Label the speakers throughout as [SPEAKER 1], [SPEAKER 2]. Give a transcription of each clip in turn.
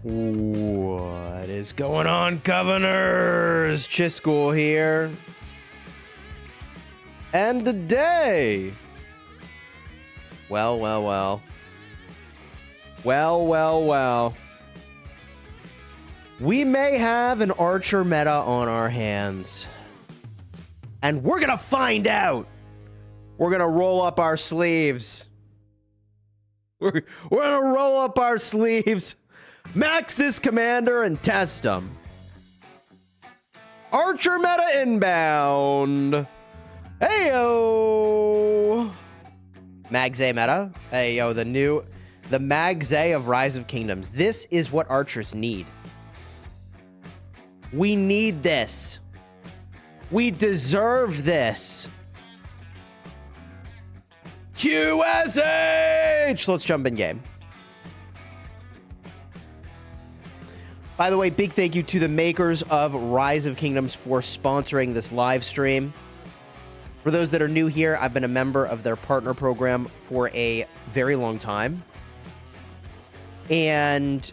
[SPEAKER 1] What is going on, Governors? Chisgule here. And today... Well. We may have an archer meta on our hands. And we're gonna find out. We're gonna roll up our sleeves. We're gonna roll up our sleeves. Max this commander and test him. Archer meta inbound. Heyo. Magze meta. Heyo, the Magze of Rise of Kingdoms. This is what archers need. We need this. We deserve this. QSH! Let's jump in game. By the way, big thank you to the makers of Rise of Kingdoms for sponsoring this live stream. For those that are new here, I've been a member of their partner program for a very long time. And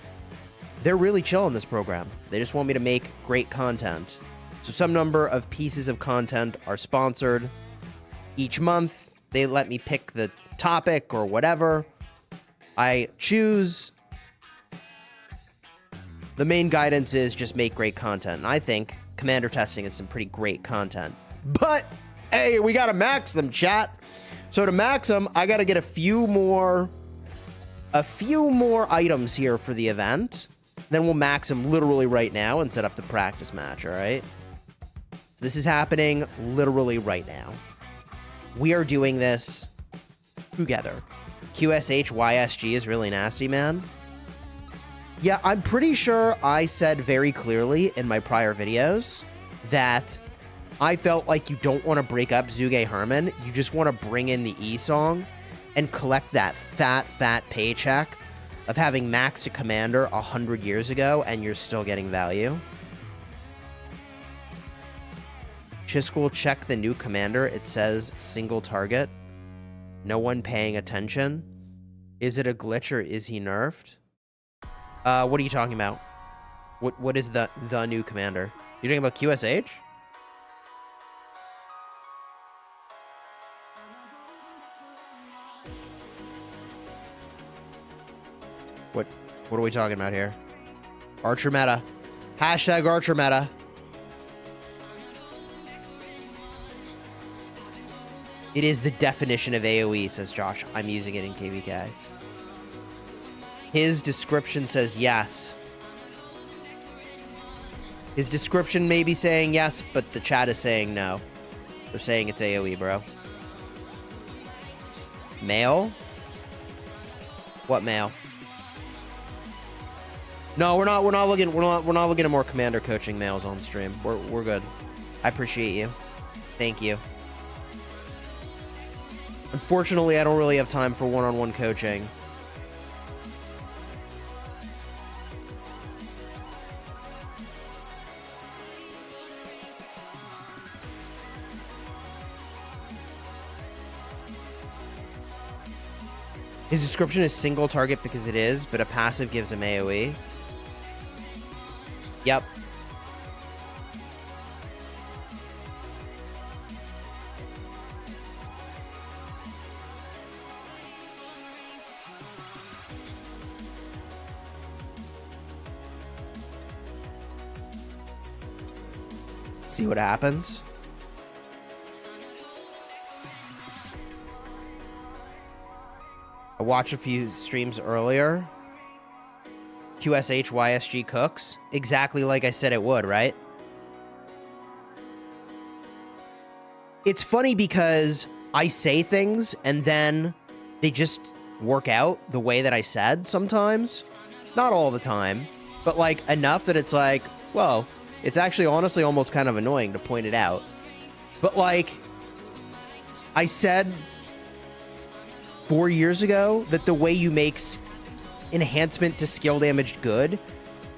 [SPEAKER 1] they're really chill on this program. They just want me to make great content. So some number of pieces of content are sponsored each month. They let me pick the topic or whatever I choose. The main guidance is just make great content. And I think commander testing is some pretty great content. But, hey, we got to max them, chat. So to max them, I got to get a few more items here for the event. Then we'll max them literally right now and set up the practice match, all right? So this is happening literally right now. We are doing this together. QSH YSG is really nasty, man. Yeah, I'm pretty sure I said very clearly in my prior videos that I felt like you don't want to break up Zuge Herman. You just want to bring in the E-ong and collect that fat paycheck of having maxed a commander 100 years ago and you're still getting value. Chisgule, check the new commander. It says single target. No one paying attention. Is it a glitch or is he nerfed? What are you talking about? What is the new commander? You're talking about QSH? What are we talking about here? Archer meta. Hashtag Archer meta. It is the definition of AoE, says Josh. I'm using it in KVK. His description says yes. His description may be saying yes, but the chat is saying no. They're saying it's AoE, bro. Mail? What mail? No, we're not looking at more commander coaching mails on stream. We're good. I appreciate you. Thank you. Unfortunately, I don't really have time for one-on-one coaching. His description is single target because it is, but a passive gives him AoE. Yep. See what happens. I watched a few streams earlier. QSH YSG cooks. Exactly like I said it would, right? It's funny because I say things and then they just work out the way that I said sometimes. Not all the time, but like enough that it's like, well, it's actually honestly almost kind of annoying to point it out. But like, I said 4 years ago that the way you make enhancement to skill damage good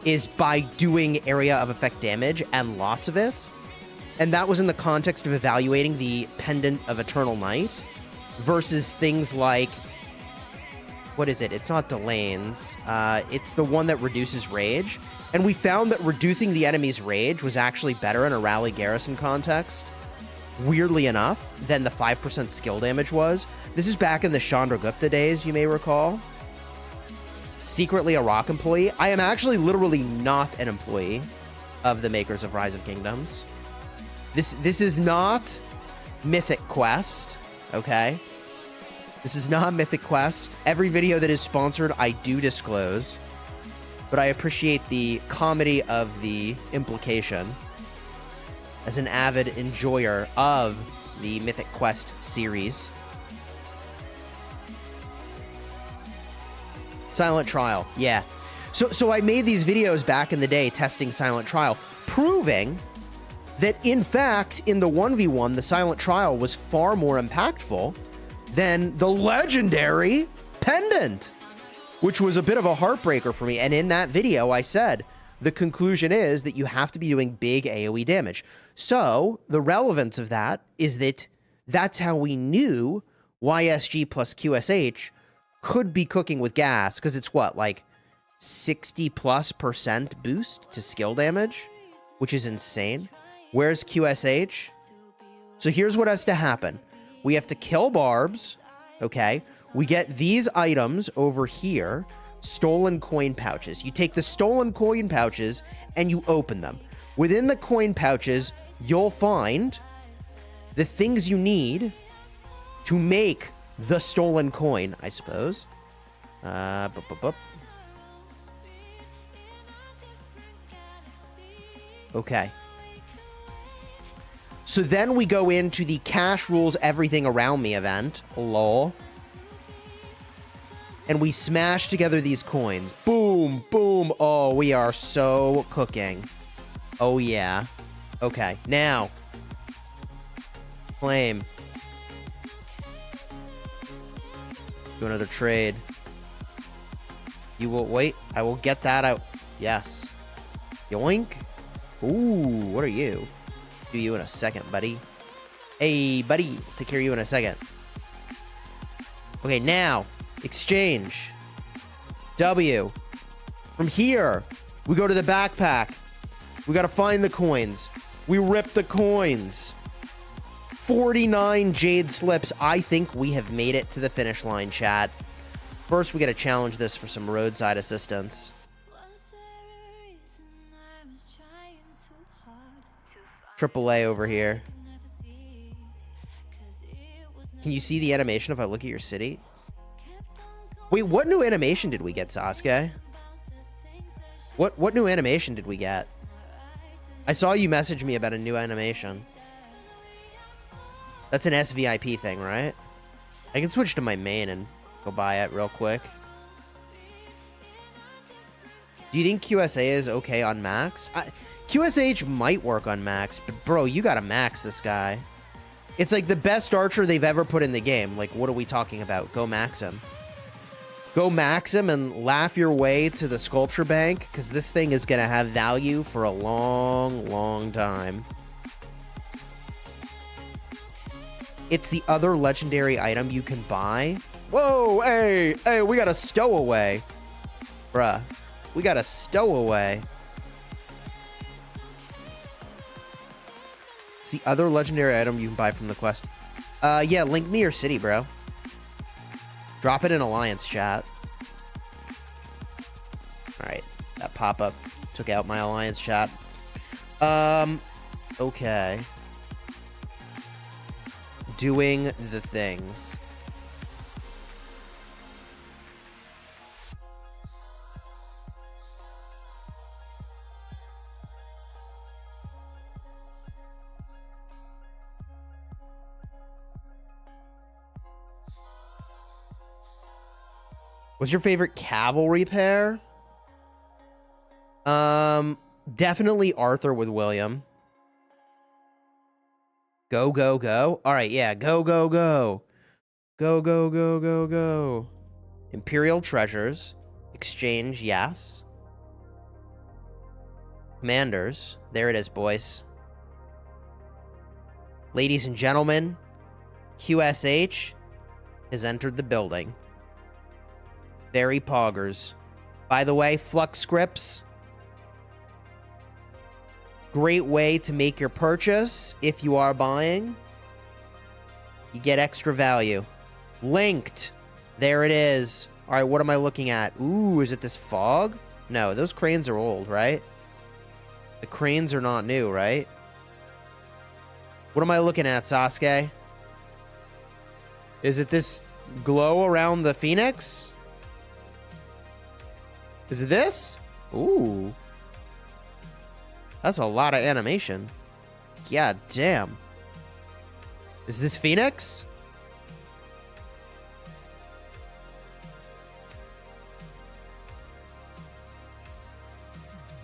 [SPEAKER 1] is by doing area of effect damage and lots of it. And that was in the context of evaluating the Pendant of Eternal Night versus things like, what is it? It's not Delane's. It's the one that reduces rage. And we found that reducing the enemy's rage was actually better in a rally garrison context, weirdly enough, than the 5% skill damage was. This is back in the Chandragupta days, you may recall. Secretly a Rock employee. I am actually literally not an employee of the makers of Rise of Kingdoms. This is not Mythic Quest, okay? This is not Mythic Quest. Every video that is sponsored, I do disclose. But I appreciate the comedy of the implication as an avid enjoyer of the Mythic Quest series. Silent Trial, yeah. So I made these videos back in the day testing Silent Trial, proving that, in fact, in the 1v1, the Silent Trial was far more impactful than the legendary Pendant, which was a bit of a heartbreaker for me. And in that video, I said, the conclusion is that you have to be doing big AoE damage. So the relevance of that is that that's how we knew YSG plus QSH could be cooking with gas, because it's what, like 60+% boost to skill damage, which is insane. Where's QSH? So here's what has to happen. We have to kill Barbs, okay? We get these items over here, stolen coin pouches. You take the stolen coin pouches and you open them. Within the coin pouches, you'll find the things you need to make the stolen coin, I suppose. Okay. So then we go into the cash rules everything around me event. Lol. And we smash together these coins. Boom, boom. Oh, we are so cooking. Oh, yeah. Okay, now. Flame. Do another trade. You will wait. I will get that out. Yes. Yoink. Ooh, what are you? Do you in a second, buddy. Hey, buddy. Take care of you in a second. Okay, now. Exchange. W. From here, we go to the backpack. We got to find the coins. We rip the coins. 49 jade slips. I think we have made it to the finish line, chat. First, we got to challenge this for some roadside assistance. AAA over here. Can you see the animation if I look at your city? Wait, what new animation did we get, Sasuke? What new animation did we get? I saw you message me about a new animation. That's an SVIP thing, right? I can switch to my main and go buy it real quick. Do you think QSA is okay on max? QSH might work on max, but bro, you gotta max this guy. It's like the best archer they've ever put in the game. Like, what are we talking about? Go max him. Go max him and laugh your way to the sculpture bank, because this thing is going to have value for a long, long time. It's the other legendary item you can buy Whoa, hey, hey, we got a stowaway. Bruh, we got a stowaway. It's the other legendary item you can buy from the quest. Yeah, link me your city, bro. Drop it in Alliance chat. Alright, that pop-up took out my Alliance chat. Okay. Doing the things. What's your favorite cavalry pair? Definitely Arthur with William. Go, go, go. All right, yeah. Go, go, go. Go, go, go, go, go. Imperial treasures. Exchange, yes. Commanders. There it is, boys. Ladies and gentlemen, QSH has entered the building. Very poggers. By the way, Flux Scripts. Great way to make your purchase if you are buying. You get extra value. Linked. There it is. All right, what am I looking at? Ooh, is it this fog? No, those cranes are old, right? The cranes are not new, right? What am I looking at, Sasuke? Is it this glow around the phoenix? Is it this? Ooh. That's a lot of animation. Yeah, damn. Is this Phoenix?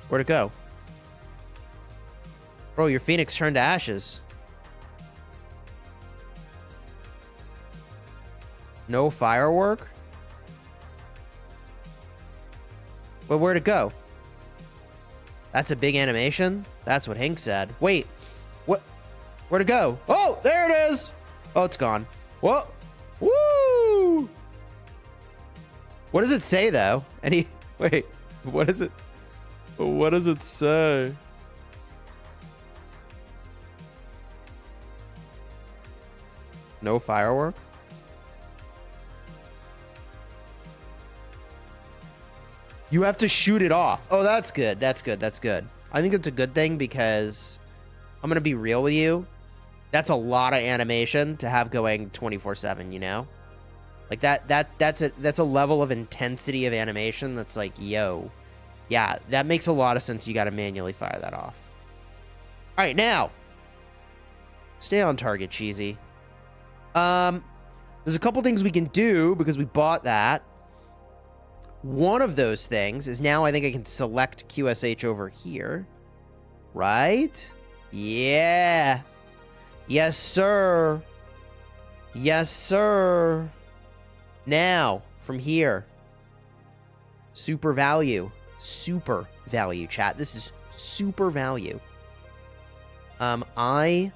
[SPEAKER 1] Where'd it go? Bro, your Phoenix turned to ashes. No firework? Well, where'd it go? That's a big animation? That's what Hank said. Wait. What? Where'd it go? Oh, there it is! Oh, it's gone. Whoa! Woo! What does it say, though? Any... Wait. What is it? What does it say? No firework? You have to shoot it off. Oh, that's good. That's good. That's good. I think it's a good thing because I'm going to be real with you. That's a lot of animation to have going 24/7, you know? Like that's a level of intensity of animation that's like, yo. Yeah, that makes a lot of sense. You got to manually fire that off. All right, now. Stay on target, Cheesy. There's a couple things we can do because we bought that. One of those things is now I think I can select QSH over here. Right? Yeah. Yes, sir. Yes, sir. Now, from here. Super value. Super value, chat. This is super value. I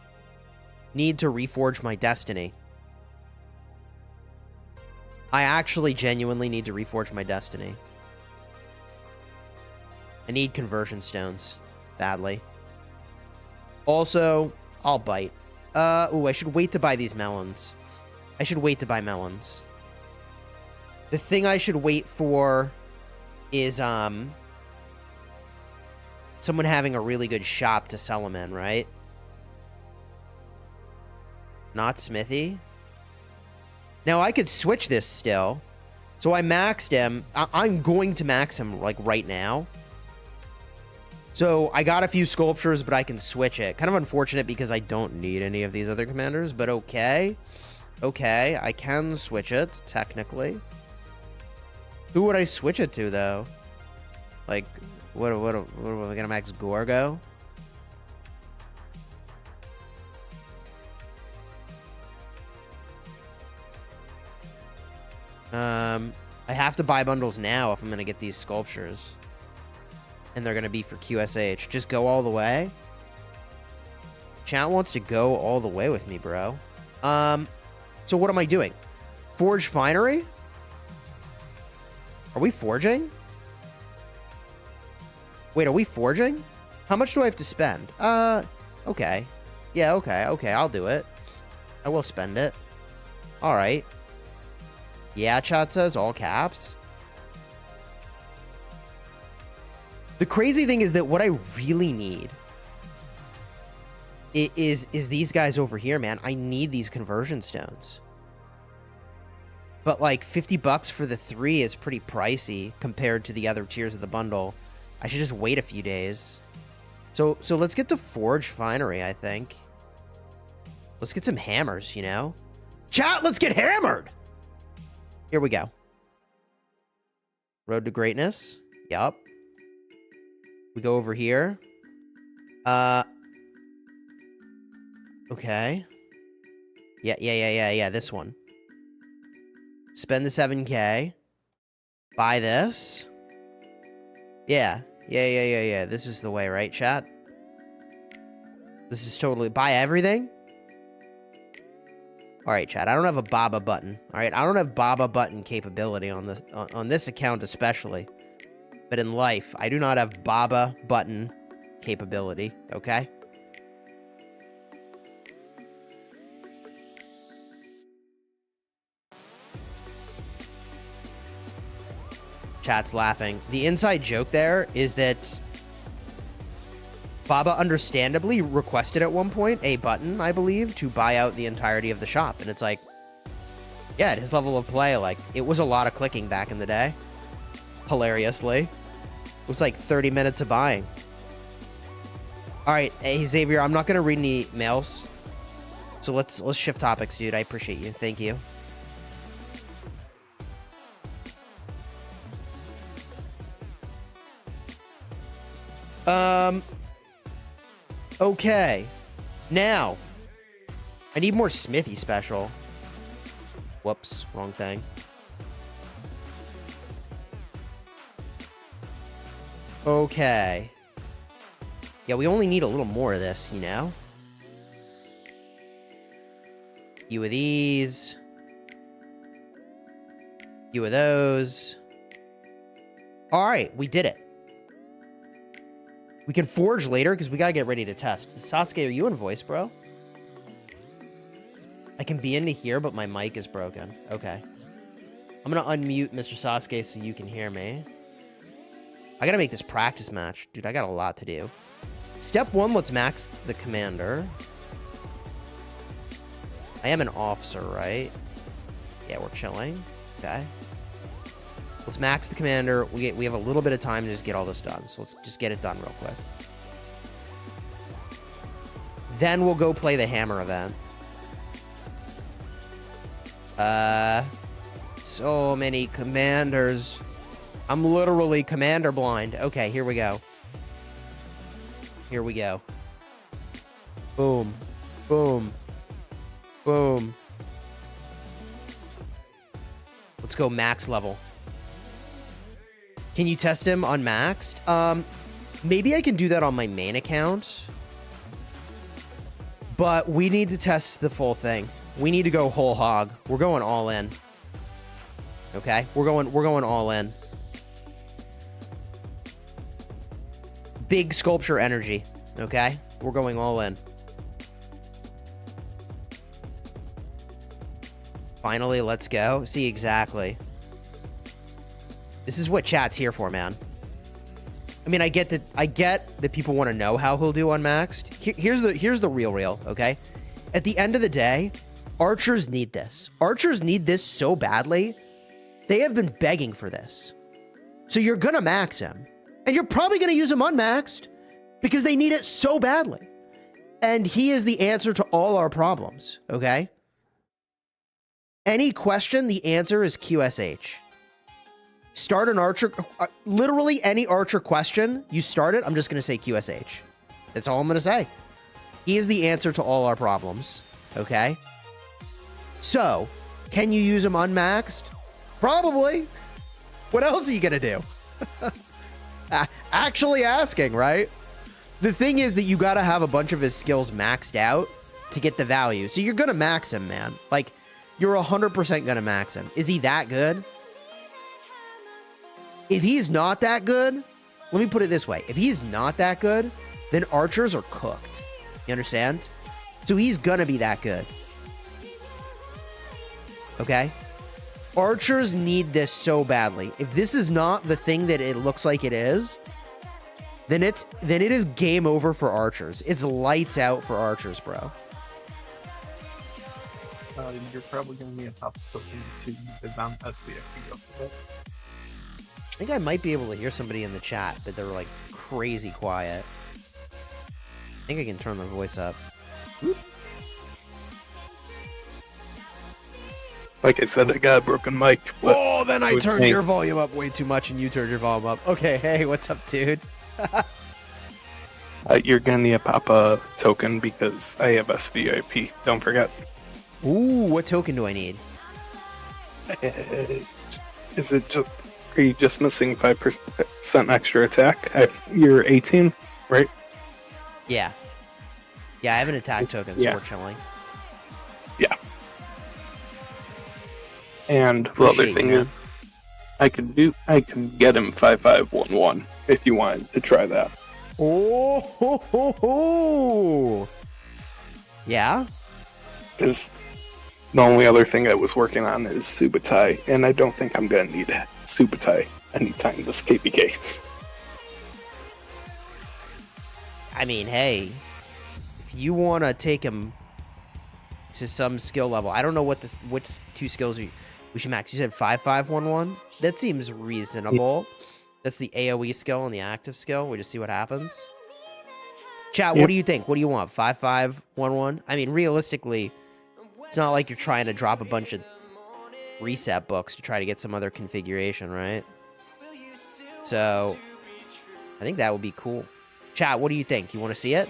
[SPEAKER 1] need to reforge my destiny. I actually genuinely need to reforge my destiny. I need conversion stones badly. Also, I'll bite. Ooh, I should wait to buy these melons. I should wait to buy melons. The thing I should wait for is, someone having a really good shop to sell them in, right? Not Smithy. Now, I could switch this still. So I maxed him. I'm going to max him, like, right now. So I got a few sculptures, but I can switch it. Kind of unfortunate because I don't need any of these other commanders, but okay. Okay, I can switch it, technically. Who would I switch it to, though? Like, what am I gonna max Gorgo? I have to buy bundles now if I'm gonna get these sculptures. And they're gonna be for QSH. Just go all the way? Chat wants to go all the way with me, bro. So what am I doing? Forge Finery? Are we forging? Wait, are we forging? How much do I have to spend? Okay. Yeah, okay, I'll do it. I will spend it. All right. Yeah, chat says, all caps. The crazy thing is that what I really need is these guys over here, man. I need these conversion stones. But like 50 bucks for the 3 is pretty pricey compared to the other tiers of the bundle. I should just wait a few days. So let's get to Forge Finery, I think. Let's get some hammers, you know? Chat, let's get hammered! Here we go. Road to Greatness. Yup. We go over here. Okay. Yeah, this one. Spend the 7K. Buy this. Yeah. This is the way, right, chat? This is totally... Buy everything? Alright, chat. I don't have a Baba button. Alright, I don't have Baba button capability on this account especially. But in life, I do not have Baba button capability, okay? Chat's laughing. The inside joke there is that Baba understandably requested at one point a button, I believe, to buy out the entirety of the shop. And it's like, yeah, at his level of play, like, it was a lot of clicking back in the day. Hilariously. It was like 30 minutes of buying. All right, hey, Xavier, I'm not going to read any mails. So let's shift topics, dude. I appreciate you. Thank you. Okay. Now, I need more Smithy special. Whoops, wrong thing. Okay. Yeah, we only need a little more of this, you know? Few of these. Few of those. Alright, we did it. We can forge later, because we gotta get ready to test. Sasuke, are you in voice, bro? I can be into here, but my mic is broken. Okay. I'm gonna unmute Mr. Sasuke so you can hear me. I gotta make this practice match. Dude, I got a lot to do. Step 1, let's max the commander. I am an officer, right? Yeah, we're chilling. Okay. Let's max the commander. We have a little bit of time to just get all this done. So let's just get it done real quick. Then we'll go play the hammer event. So many commanders. I'm literally commander blind. Okay, here we go. Here we go. Boom. Boom. Boom. Let's go max level. Can you test him unmaxed? Maybe I can do that on my main account. But we need to test the full thing. We need to go whole hog. We're going all in. Okay? We're going all in. Big sculpture energy. Okay? We're going all in. Finally, let's go. See, exactly. This is what chat's here for, man. I mean, I get that people want to know how he'll do unmaxed. Here's the real, okay? At the end of the day, archers need this. Archers need this so badly. They have been begging for this. So you're gonna max him. And you're probably gonna use him unmaxed because they need it so badly. And he is the answer to all our problems, okay? Any question, the answer is QSH. Start an archer, literally any archer question, you start it, I'm just going to say QSH. That's all I'm going to say. He is the answer to all our problems, okay? So, can you use him unmaxed? Probably. What else are you going to do? Actually asking, right? The thing is that you got to have a bunch of his skills maxed out to get the value. So you're going to max him, man. Like, You're 100% going to max him. Is he that good? If he's not that good, let me put it this way. If he's not that good, then archers are cooked. You understand? So he's going to be that good. Okay? Archers need this so badly. If this is not the thing that it looks like it is, then it is game over for archers. It's lights out for archers, bro.
[SPEAKER 2] You're probably going to need a top token to design SVF.
[SPEAKER 1] I think I might be able to hear somebody in the chat, but they're like crazy quiet. I think I can turn the voice up. Whoop.
[SPEAKER 2] Like I said, I got a broken mic.
[SPEAKER 1] Oh, then I turned your volume up way too much and you turned your volume up. Okay, hey, what's up, dude?
[SPEAKER 2] You're going to need a Papa token because I have SVIP. Don't forget.
[SPEAKER 1] Ooh, what token do I need?
[SPEAKER 2] Is it just... Are you just missing 5% extra attack? You're 18, right?
[SPEAKER 1] Yeah. Yeah, I have an attack token, fortunately.
[SPEAKER 2] Yeah. And the other thing is, I can get him 5511 if you wanted to try that.
[SPEAKER 1] Oh, ho, ho, ho. Yeah?
[SPEAKER 2] Because the only other thing I was working on is Subutai, and I don't think I'm going to need Subutai anytime this KPK.
[SPEAKER 1] I mean, hey, if you want to take him to some skill level, I don't know what two skills we should max. You said 5511? That seems reasonable. That's the AoE skill and the active skill. We just see what happens. Chat, what do you think? What do you want? 5511? I mean, realistically, it's not like you're trying to drop a bunch of reset books to try to get some other configuration, right? So, I think that would be cool. Chat, what do you think? You want to see it?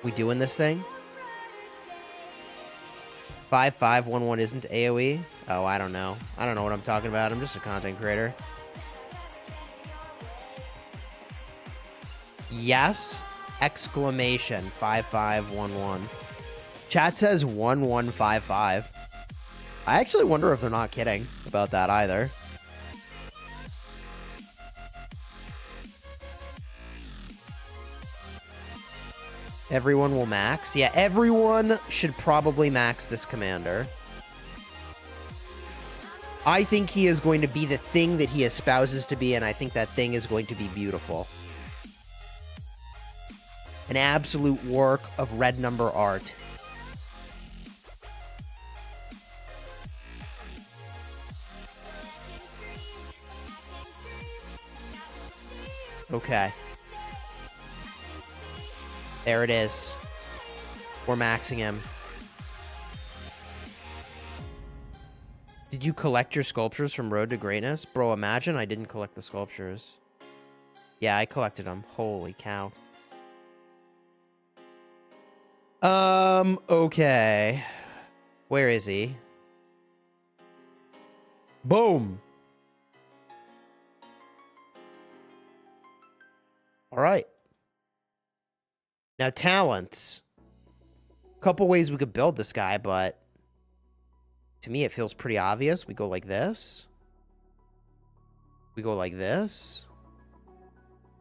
[SPEAKER 1] We doing this thing? 5511 isn't AoE? Oh, I don't know. I don't know what I'm talking about. I'm just a content creator. Yes! Exclamation 5511. Chat says 1155. I actually wonder if they're not kidding about that either. Everyone will max. Yeah, everyone should probably max this commander. I think he is going to be the thing that he espouses to be, and I think that thing is going to be beautiful. An absolute work of red number art. Okay. There it is. We're maxing him. Did you collect your sculptures from Road to Greatness? Bro, imagine I didn't collect the sculptures. Yeah, I collected them. Holy cow. Okay. Where is he? Boom. All right. Now, talents. A couple ways we could build this guy, but to me, it feels pretty obvious. We go like this. We go like this.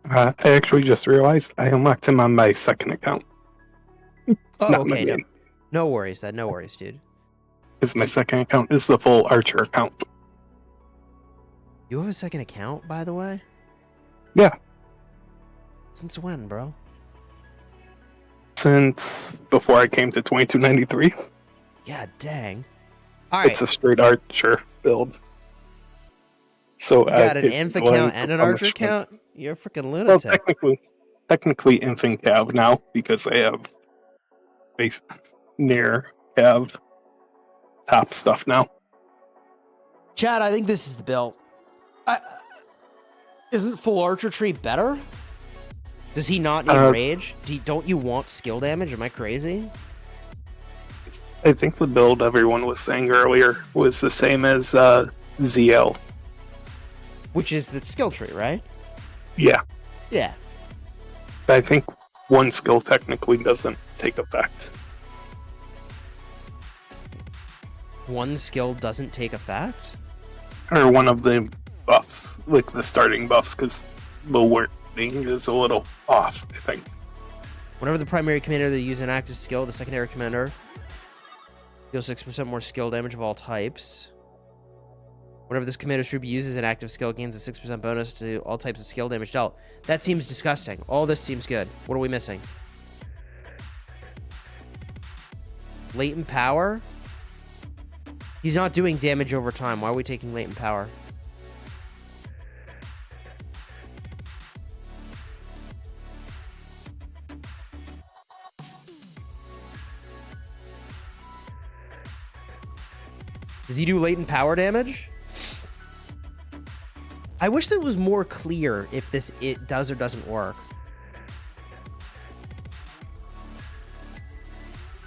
[SPEAKER 2] I actually just realized I unlocked him on my second account.
[SPEAKER 1] Oh, okay. No worries, then. No worries, dude.
[SPEAKER 2] Because my second account is the full Archer account.
[SPEAKER 1] You have a second account, by the way?
[SPEAKER 2] Yeah.
[SPEAKER 1] Since when, bro?
[SPEAKER 2] Since before I came to 2293.
[SPEAKER 1] Yeah, dang. All right.
[SPEAKER 2] It's a straight Archer build. So
[SPEAKER 1] you got an Inf account and an Archer account? You're a freaking lunatic.
[SPEAKER 2] Well, technically Inf and Cav now, because I have base near Cav top stuff now.
[SPEAKER 1] Chad, I think this is the build. Isn't full Archer tree better? Does he not need rage? Don't you want skill damage? Am I crazy?
[SPEAKER 2] I think the build everyone was saying earlier was the same as ZL.
[SPEAKER 1] Which is the skill tree, right?
[SPEAKER 2] Yeah.
[SPEAKER 1] Yeah.
[SPEAKER 2] I think one skill technically doesn't take effect.
[SPEAKER 1] One skill doesn't take effect?
[SPEAKER 2] Or one of the buffs, like the starting buffs, because the wording is a little off, I think.
[SPEAKER 1] Whenever the primary commander that uses an active skill, the secondary commander deals 6% more skill damage of all types. Whenever this commander's troop uses an active skill, it gains a 6% bonus to all types of skill damage dealt. That seems disgusting. All this seems good. What are we missing? Latent power? He's not doing damage over time. Why are we taking latent power? Does he do latent power damage? I wish that was more clear if it does or doesn't work.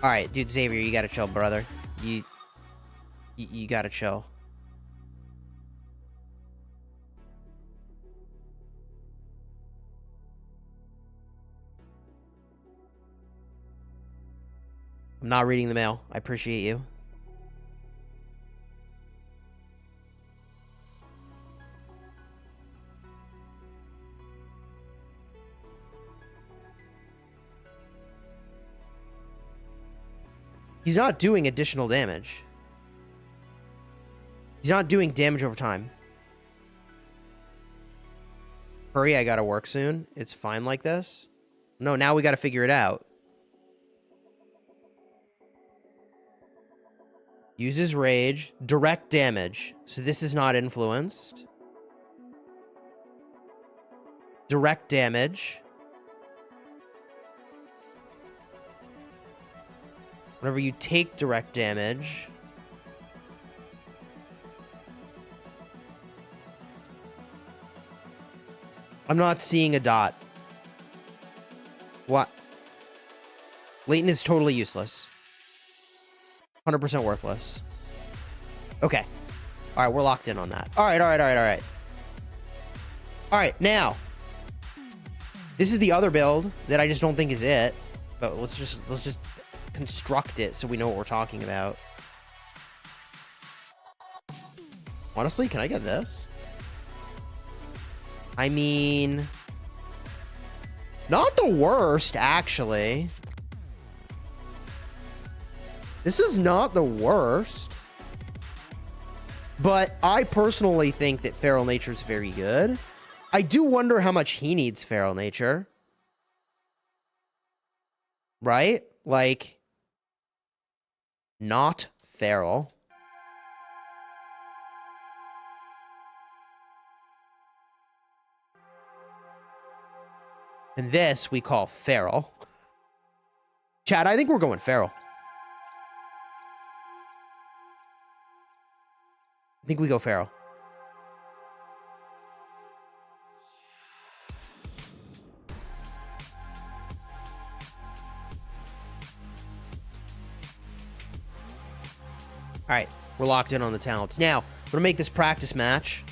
[SPEAKER 1] All right, dude, Xavier, you gotta chill, brother. You gotta chill. I'm not reading the mail. I appreciate you. He's not doing additional damage. He's not doing damage over time. Hurry, I gotta work soon. It's fine like this. No, now we gotta figure it out. Uses rage. Direct damage. So this is not influenced. Direct damage. Whenever you take direct damage, I'm not seeing a dot. What? Latent is totally useless. 100% worthless. Okay. All right, we're locked in on that. All right. All right, now. This is the other build that I just don't think is it. But let's just construct it so we know what we're talking about. Honestly, can I get this? I mean, not the worst, actually. This is not the worst. But I personally think that Feral Nature is very good. I do wonder how much he needs Feral Nature. Right? Like, not feral. And this we call feral. Chad, I think we're going feral. I think we go feral. All right, we're locked in on the talents. Now, we're going to make this practice match.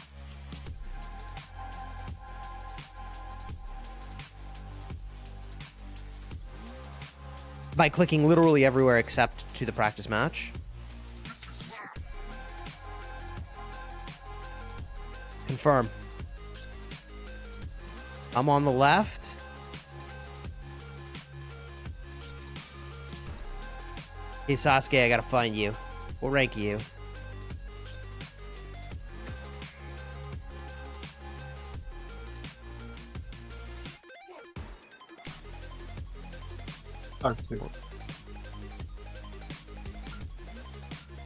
[SPEAKER 1] By clicking literally everywhere except to the practice match. Confirm. I'm on the left. Hey, Sasuke, I got to find you. What rank are you?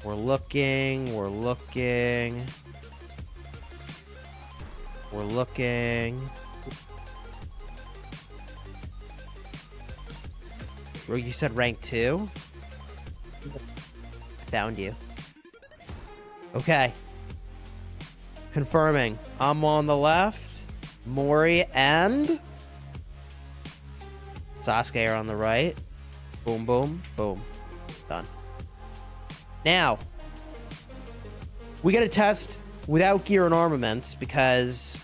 [SPEAKER 1] We're looking. We're looking. Bro, you said rank 2? Found you. Okay. Confirming. I'm on the left. Mori and Sasuke are on the right. Boom, boom, boom. Done. Now, we gotta test without gear and armaments because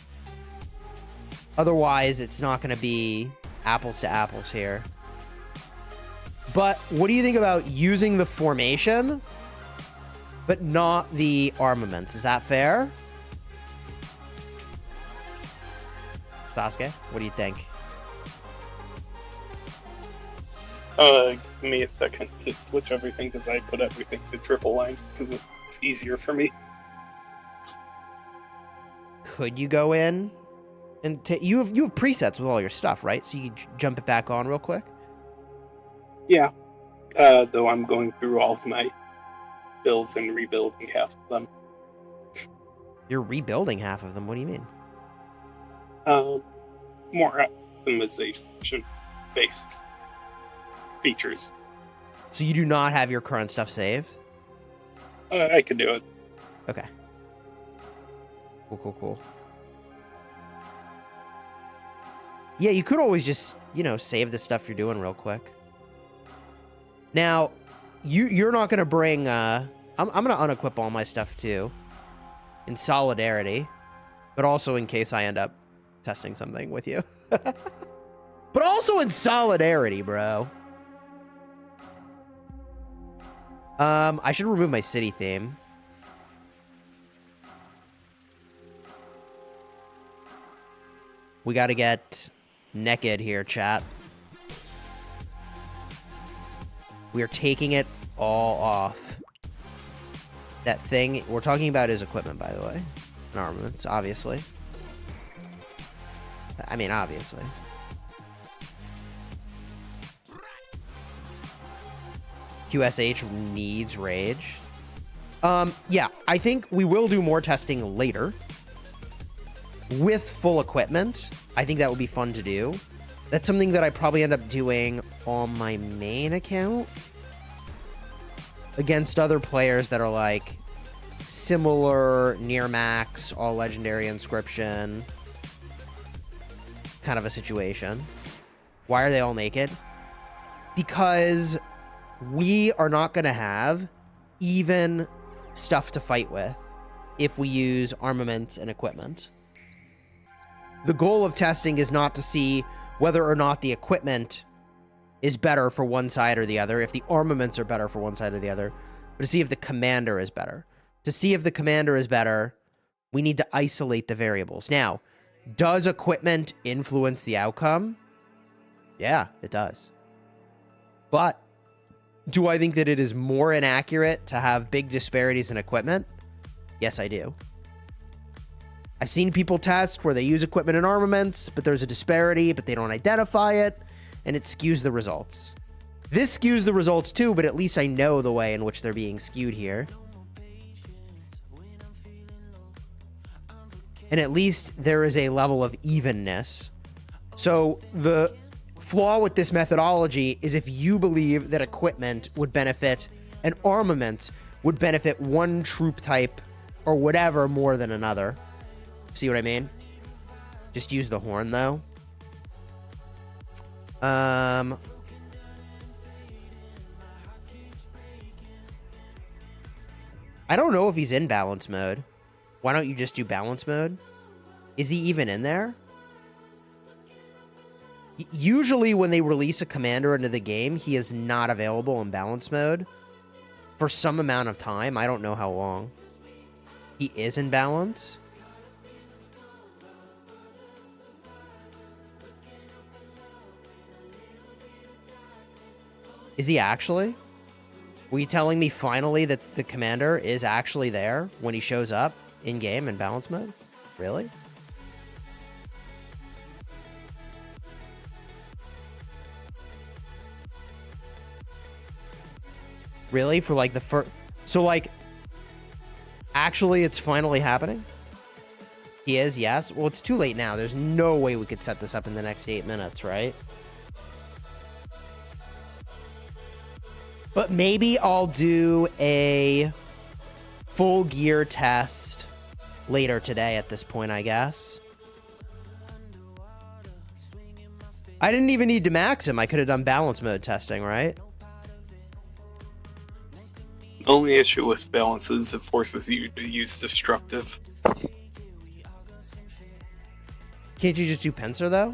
[SPEAKER 1] otherwise it's not gonna be apples to apples here. But what do you think about using the formation, but not the armaments? Is that fair? Sasuke, what do you think?
[SPEAKER 2] Give me a second to switch everything because I put everything to triple line because it's easier for me.
[SPEAKER 1] Could you go in and you have presets with all your stuff, right? So you can jump it back on real quick.
[SPEAKER 2] Yeah, though I'm going through all of my builds and rebuilding half of them.
[SPEAKER 1] You're rebuilding half of them. What do you mean?
[SPEAKER 2] More optimization-based features.
[SPEAKER 1] So you do not have your current stuff saved?
[SPEAKER 2] I could do it.
[SPEAKER 1] Okay. Cool. Yeah, you could always just, save the stuff you're doing real quick. Now, you're not going to bring... I'm going to unequip all my stuff, too. In solidarity. But also in case I end up testing something with you. But also in solidarity, bro. I should remove my city theme. We got to get naked here, chat. We are taking it all off. That thing we're talking about is equipment, by the way. And armaments, obviously. I mean, obviously. QSH needs rage. Yeah, I think we will do more testing later. With full equipment. I think that would be fun to do. That's something that I probably end up doing on my main account. Against other players that are like similar, near max, all legendary inscription. Kind of a situation. Why are they all naked? Because we are not going to have even stuff to fight with if we use armaments and equipment. The goal of testing is not to see whether or not the equipment is better for one side or the other, if the armaments are better for one side or the other, but to see if the commander is better. To see if the commander is better, we need to isolate the variables. Now, does equipment influence the outcome? Yeah, it does. But do I think that it is more inaccurate to have big disparities in equipment? Yes, I do. I've seen people test where they use equipment and armaments, but there's a disparity, but they don't identify it, and it skews the results. This skews the results too, but at least I know the way in which they're being skewed here. And at least there is a level of evenness. So the flaw with this methodology is if you believe that equipment would benefit and armaments would benefit one troop type or whatever more than another. See what I mean? Just use the horn, though. I don't know if he's in balance mode. Why don't you just do balance mode? Is he even in there? Usually when they release a commander into the game, he is not available in balance mode for some amount of time. I don't know how long. He is in balance. Is he actually? Were you telling me finally that the commander is actually there when he shows up in-game in balance mode? Really? Really? For like the first... So like... Actually, it's finally happening? He is, yes. Well, it's too late now. There's no way we could set this up in the next 8 minutes, right? But maybe I'll do a full gear test later today at this point, I guess. I didn't even need to max him. I could have done balance mode testing, right?
[SPEAKER 2] The only issue with balance is it forces you to use destructive.
[SPEAKER 1] Can't you just do pincer, though?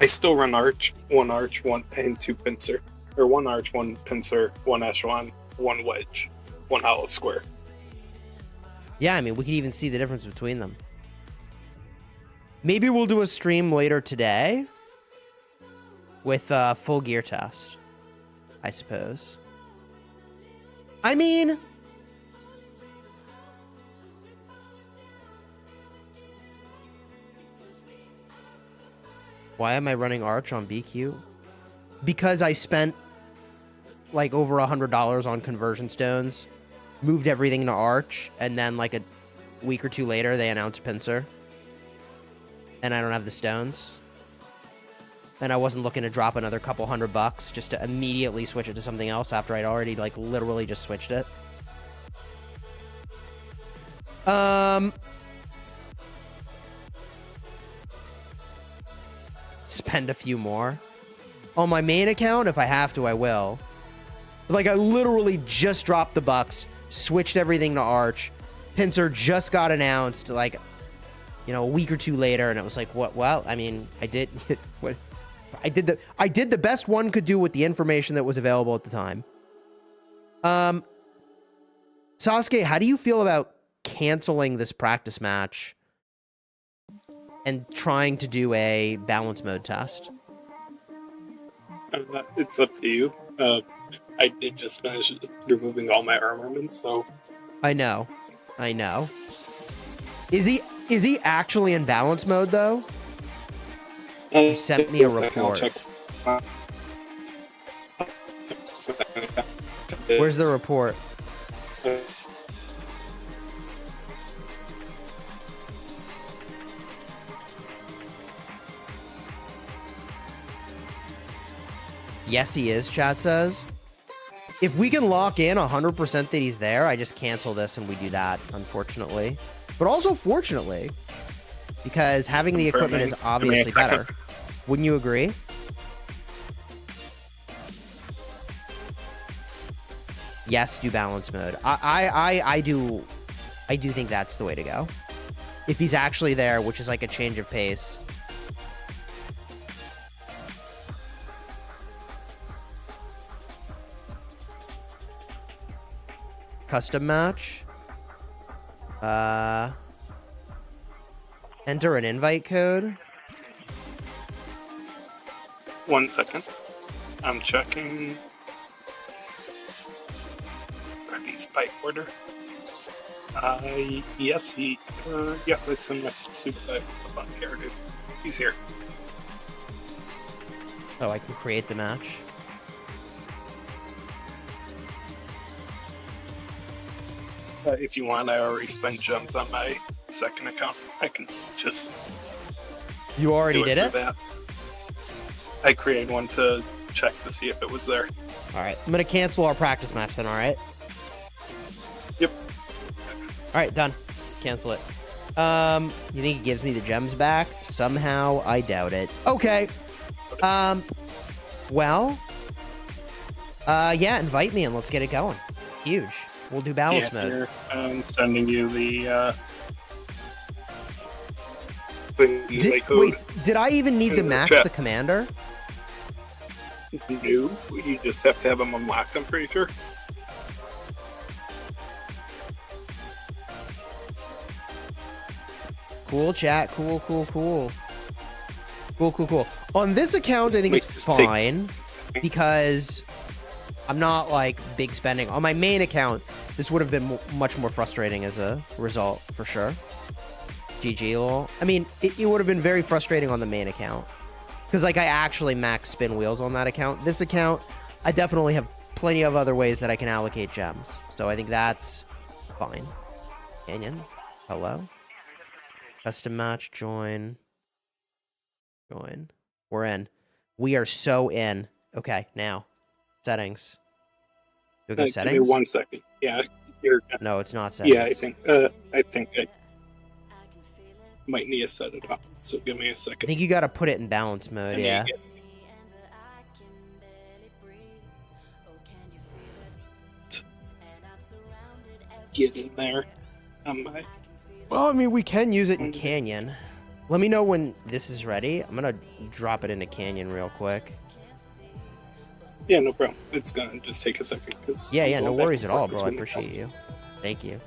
[SPEAKER 2] I still run arch, one and two pincer, or one arch, one pincer, one echelon, one wedge, one hollow square.
[SPEAKER 1] Yeah, I mean, we can even see the difference between them. Maybe we'll do a stream later today with a full gear test, I suppose. I mean, why am I running Arch on BQ? Because I spent like over $100 on conversion stones, moved everything to Arch, and then like a week or two later they announced Pincer. And I don't have the stones. And I wasn't looking to drop another couple $100 just to immediately switch it to something else after I'd already like literally just switched it. Spend a few more. On my main account, if I have to, I will. Like, I literally just dropped the bucks, switched everything to Arch. Pincer just got announced, like, you know, a week or two later, and it was like, what? Well, I mean, I did what I did the best one could do with the information that was available at the time. Sasuke, how do you feel about canceling this practice match and trying to do a balance mode test?
[SPEAKER 2] It's up to you. I did just finish removing all my armaments, so...
[SPEAKER 1] I know. Is he actually in balance mode, though? You sent me a report. Where's the report? Yes, he is, chat says. If we can lock in 100% that he's there, I just cancel this and we do that, unfortunately. But also fortunately, because having the equipment is obviously better. Wouldn't you agree? Yes, do balance mode. I do think that's the way to go. If he's actually there, which is like a change of pace. Custom match. Enter an invite code.
[SPEAKER 2] 1 second. I'm checking. Are these by order? Yes, yeah, it's him next to Super Type up on here, dude. He's here.
[SPEAKER 1] Oh, I can create the match.
[SPEAKER 2] If you want, I already spent gems on my second account. I can just.
[SPEAKER 1] You already did it?
[SPEAKER 2] That. I created one to check to see if it was there.
[SPEAKER 1] Alright, I'm gonna cancel our practice match then, alright?
[SPEAKER 2] Yep.
[SPEAKER 1] Alright, done. Cancel it. You think it gives me the gems back? Somehow, I doubt it. Okay. Well. Yeah, invite me and let's get it going. Huge. We'll do balance mode.
[SPEAKER 2] Here, I'm sending you the,
[SPEAKER 1] Wait, did I even need to max the commander?
[SPEAKER 2] No, you just have to have them unlocked, I'm pretty sure.
[SPEAKER 1] Cool, chat. Cool. On this account, I think it's fine because I'm not, like, big spending. On my main account, this would have been much more frustrating as a result, for sure. GG, lol. I mean, it would have been very frustrating on the main account. Because, like, I actually max spin wheels on that account. This account, I definitely have plenty of other ways that I can allocate gems. So I think that's fine. Canyon, hello? Custom match, join. We're in. We are so in. Okay, now. Settings. Do I go settings?
[SPEAKER 2] Give me 1 second. Yeah, you're...
[SPEAKER 1] No, it's not settings.
[SPEAKER 2] Yeah, I think I might need to set it up. So give me a second.
[SPEAKER 1] I think you got to put it in balance mode, yeah.
[SPEAKER 2] Get in there.
[SPEAKER 1] Well, I mean, we can use it in Canyon. Let me know when this is ready. I'm gonna drop it into Canyon real quick.
[SPEAKER 2] Yeah, no problem. It's gonna just take a second.
[SPEAKER 1] Yeah, no worries at all, bro. I appreciate you. Thank you.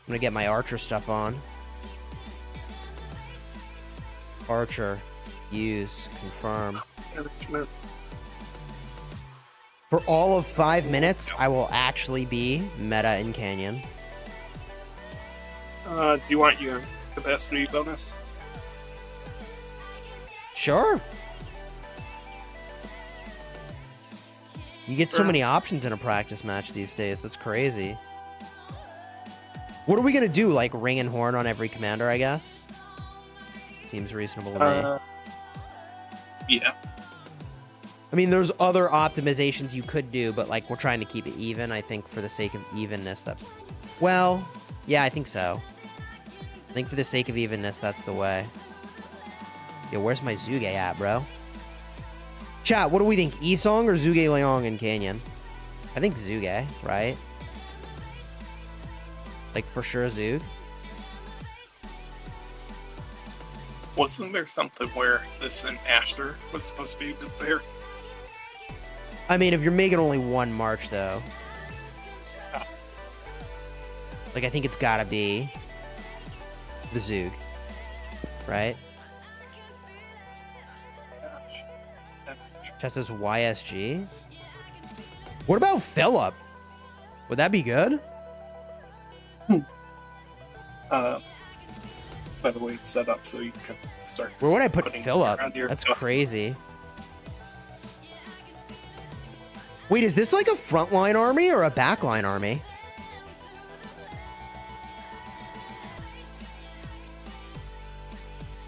[SPEAKER 1] I'm gonna get my archer stuff on. Archer, use, confirm. For all of 5 minutes, I will actually be meta in Canyon.
[SPEAKER 2] Do you want your capacity bonus?
[SPEAKER 1] Sure. You get so many options in a practice match these days. That's crazy. What are we gonna do? Like ring and horn on every commander, I guess? Seems reasonable to me.
[SPEAKER 2] Yeah.
[SPEAKER 1] I mean, there's other optimizations you could do, but like we're trying to keep it even, I think, for the sake of evenness. Well, yeah, I think so. I think for the sake of evenness, that's the way. Yo, where's my Zhuge at, bro? Chat, what do we think? E-ong or Zhuge Liang in Canyon? I think Zhuge, right? Like, for sure, Zug.
[SPEAKER 2] Wasn't there something where this and Asher was supposed to be a good pair?
[SPEAKER 1] I mean, if you're making only one march, though. Like, I think it's gotta be the Zug. Right? Chat says YSG. What about Philip? Would that be good?
[SPEAKER 2] By the way, it's set up so you can start.
[SPEAKER 1] Where would I put Philip? That's crazy. Wait, is this like a frontline army or a backline army?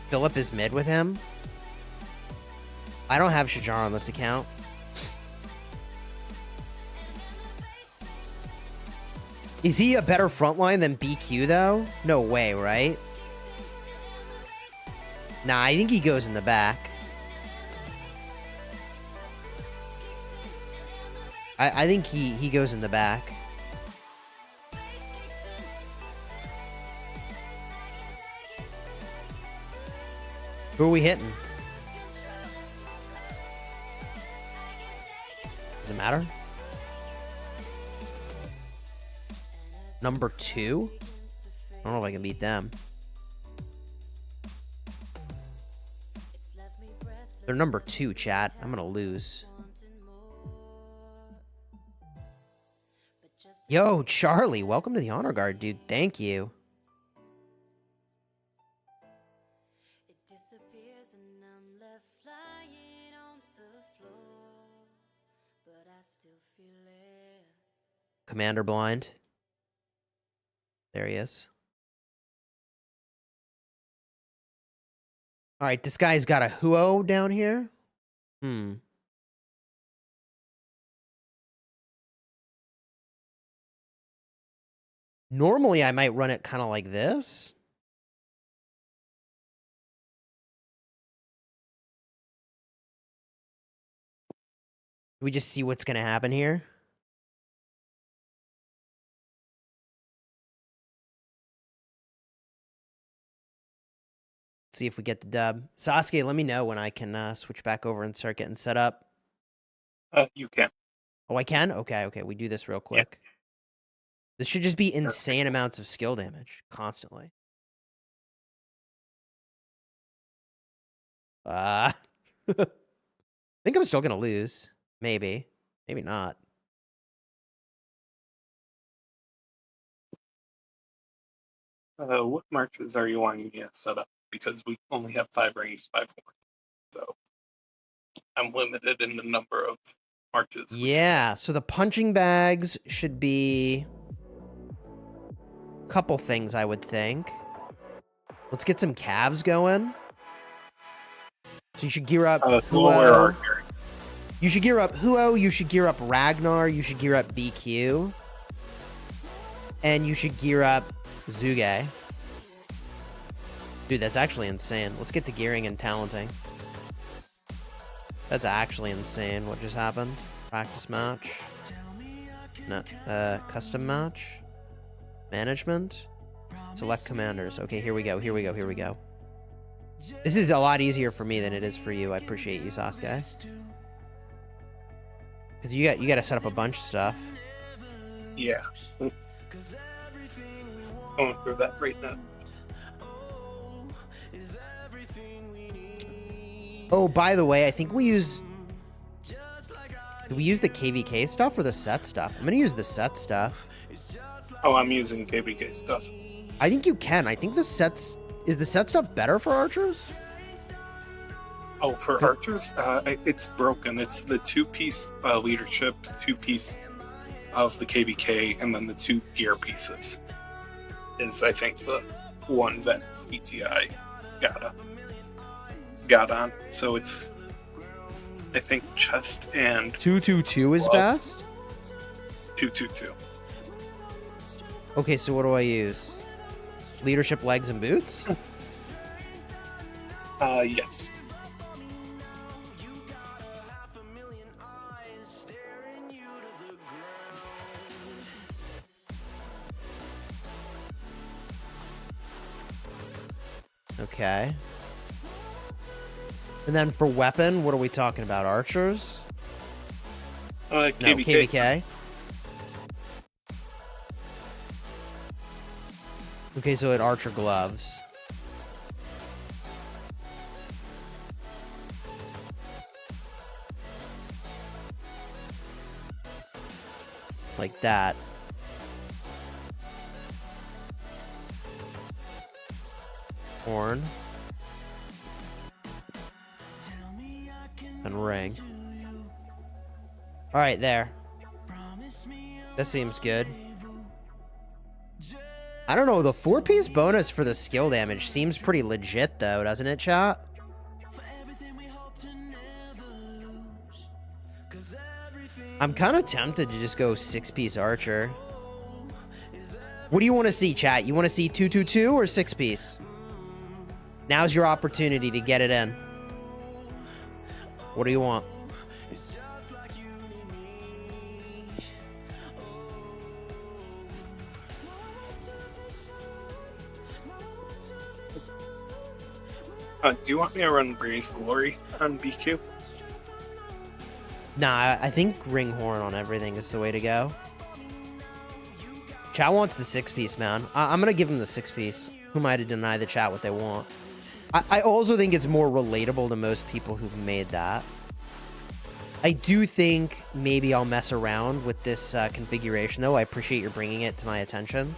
[SPEAKER 1] Philip is mid with him. I don't have Shajar on this account. Is he a better frontline than BQ, though? No way, right? Nah, I think he goes in the back. I think he goes in the back. Who are we hitting? Does it matter? Number 2? I don't know if I can beat them. They're number 2, chat. I'm gonna lose. Yo, Charlie, welcome to the Honor Guard, dude. Thank you. Commander blind. There he is. All right, this guy's got a Huo down here. Normally, I might run it kind of like this. We just see what's going to happen here. See if we get the dub. Sasuke, let me know when I can switch back over and start getting set up.
[SPEAKER 2] You can.
[SPEAKER 1] Oh, I can? Okay. We do this real quick. Yep. This should just be insane amounts of skill damage constantly. I think I'm still going to lose. Maybe. Maybe not.
[SPEAKER 2] What marches are you wanting to set up? Because we only have 5 rings, 5 horns. So I'm limited in the number of marches.
[SPEAKER 1] Yeah, so the punching bags should be a couple things, I would think. Let's get some calves going. So you should gear up Huo. You should gear up Huo, you should gear up Ragnar, you should gear up BQ. And you should gear up Zhuge. Dude, that's actually insane. Let's get to gearing and talenting. That's actually insane what just happened. Practice match. No, custom match. Management. Select commanders. Okay, here we go. Here we go. Here we go. This is a lot easier for me than it is for you. I appreciate you, Sasuke. Because you got to set up a bunch of stuff.
[SPEAKER 2] Yeah. Going through that right now.
[SPEAKER 1] Oh, by the way, I think we use... Do we use the KVK stuff or the set stuff? I'm going to use the set stuff.
[SPEAKER 2] Oh, I'm using KBK stuff.
[SPEAKER 1] I think you can. I think the sets... Is the set stuff better for archers?
[SPEAKER 2] Oh, for archers? It's broken. It's the 2-piece leadership, 2-piece of the KBK, and then the 2 gear pieces. Is, I think, the one that ETI got on. So it's, I think, chest and
[SPEAKER 1] 222 is best?
[SPEAKER 2] 222.
[SPEAKER 1] Okay, so what do I use? Leadership, legs, and boots?
[SPEAKER 2] Yes.
[SPEAKER 1] Okay. And then for weapon, what are we talking about? Archers?
[SPEAKER 2] KBK.
[SPEAKER 1] No, KVK. Okay, so at archer gloves. Like that. Horn. And ring. Alright, there. This seems good. I don't know, the 4-piece bonus for the skill damage seems pretty legit though, doesn't it, chat? I'm kind of tempted to just go 6-piece archer. What do you want to see, chat? You want to see 222 or 6-piece? Now's your opportunity to get it in. What do you want?
[SPEAKER 2] Do you want me to run Gray's Glory on BQ?
[SPEAKER 1] Nah, I think ring horn on everything is the way to go. Chat wants the 6-piece, man. I'm going to give him the 6-piece. Who am I to deny the chat what they want? I also think it's more relatable to most people who've made that. I do think maybe I'll mess around with this configuration, though. I appreciate your bringing it to my attention.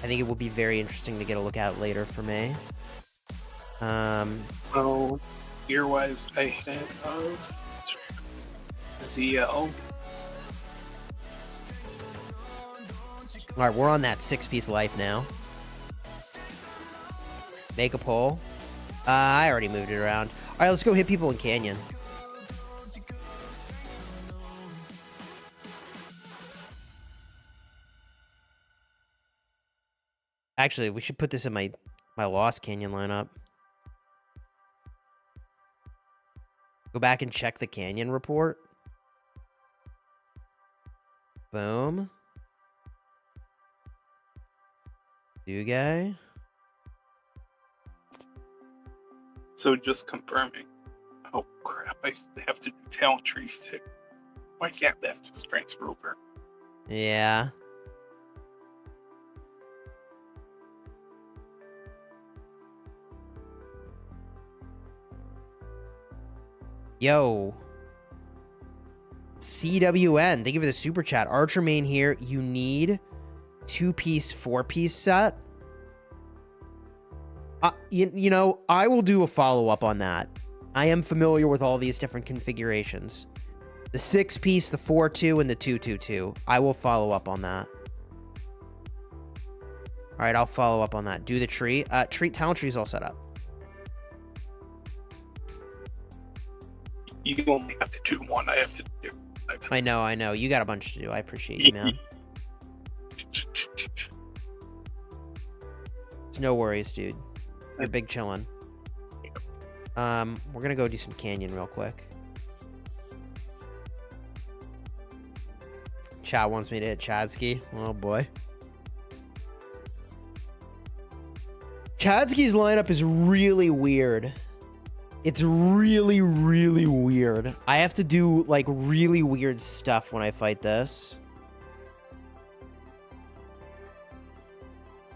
[SPEAKER 1] I think it will be very interesting to get a look at later for me.
[SPEAKER 2] Well, gear-wise, I have ZL.
[SPEAKER 1] Alright, we're on that 6-piece life now. Make a pull. I already moved it around. Alright, let's go hit people in Canyon. Actually, we should put this in my Lost Canyon lineup. Go back and check the Canyon report. Boom. Dugay.
[SPEAKER 2] So just confirming. Oh crap, I have to do talent trees too. Why can't that just transfer over?
[SPEAKER 1] Yeah. Yo. CWN, thank you for the super chat. Archer main here. You need 2-piece, 4-piece set. You know, I will do a follow-up on that. I am familiar with all these different configurations. The 6-piece, the 4-2, and the 2-2-2. I will follow up on that. All right, I'll follow up on that. Do the tree. Talent tree's all set up.
[SPEAKER 2] You only have to do one. I have to do 5.
[SPEAKER 1] I know. You got a bunch to do. I appreciate you, man. No worries, dude. You're big chillin'. We're gonna go do some canyon real quick. Chad wants me to hit Chadsky. Oh boy. Chadsky's lineup is really weird. It's really, really weird. I have to do, like, really weird stuff when I fight this.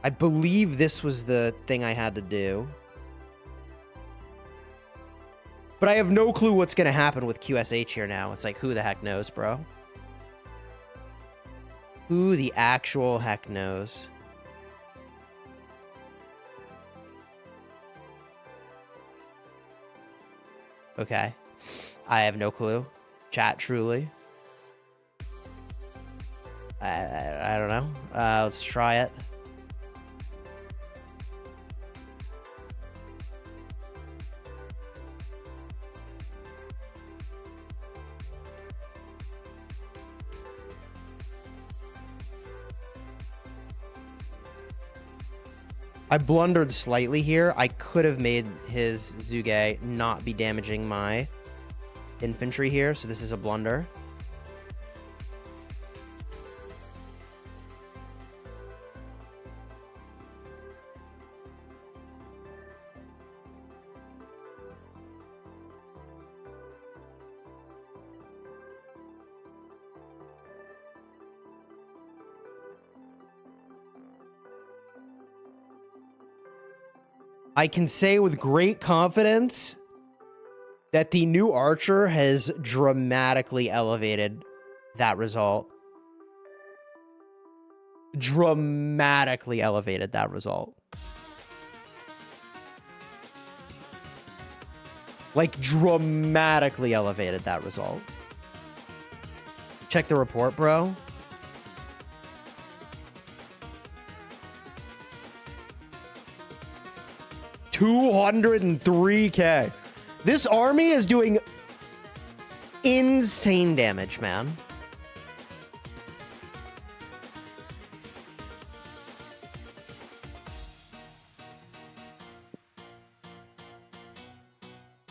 [SPEAKER 1] I believe this was the thing I had to do. But I have no clue what's going to happen with QSH here now. It's like, who the heck knows, bro? Who the actual heck knows? Okay. I have no clue. Chat, truly. I don't know. Let's try it. I blundered slightly here. I could have made his Zuge not be damaging my infantry here, so this is a blunder. I can say with great confidence that the new archer has dramatically elevated that result. Dramatically elevated that result. Like, dramatically elevated that result. Check the report, bro. $203K. This army is doing insane damage, man.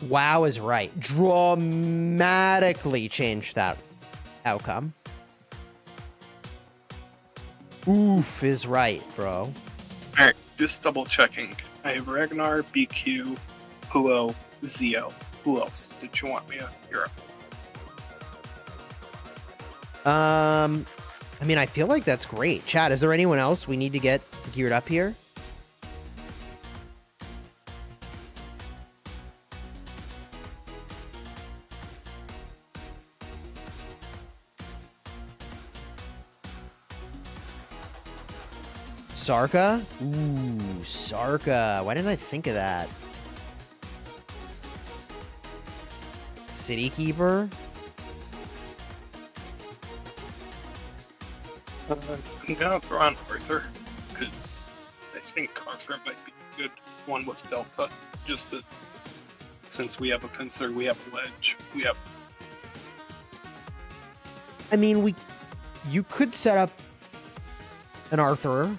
[SPEAKER 1] WoW is right. Dramatically changed that outcome. Oof is right, bro.
[SPEAKER 2] Alright, just double checking. I have Ragnar, BQ, Huo, Zio. Who else did you want me to Europe?
[SPEAKER 1] I mean, I feel like that's great. Chad, is there anyone else we need to get geared up here? Sarka? Ooh, Sarka. Why didn't I think of that? City Keeper?
[SPEAKER 2] I'm gonna throw on Arthur, because I think Arthur might be a good one with Delta. Just to, since we have a pincer, we have a ledge, we have...
[SPEAKER 1] I mean, you could set up an Arthur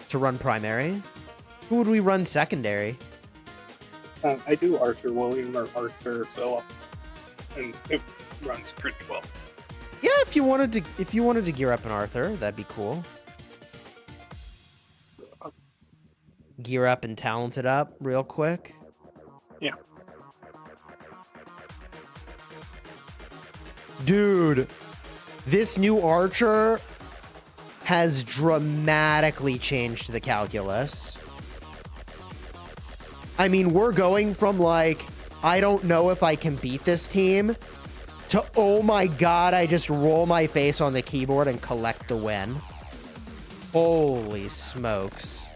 [SPEAKER 1] to run primary. Who would we run secondary?
[SPEAKER 2] I do Arthur William or Arthur Philip, and it runs pretty well.
[SPEAKER 1] Yeah, if you wanted to gear up an Arthur, that'd be cool. Gear up and talent it up real quick.
[SPEAKER 2] Yeah.
[SPEAKER 1] Dude, this new archer has dramatically changed the calculus. I mean, we're going from like, I don't know if I can beat this team, to, oh my god, I just roll my face on the keyboard and collect the win. Holy smokes.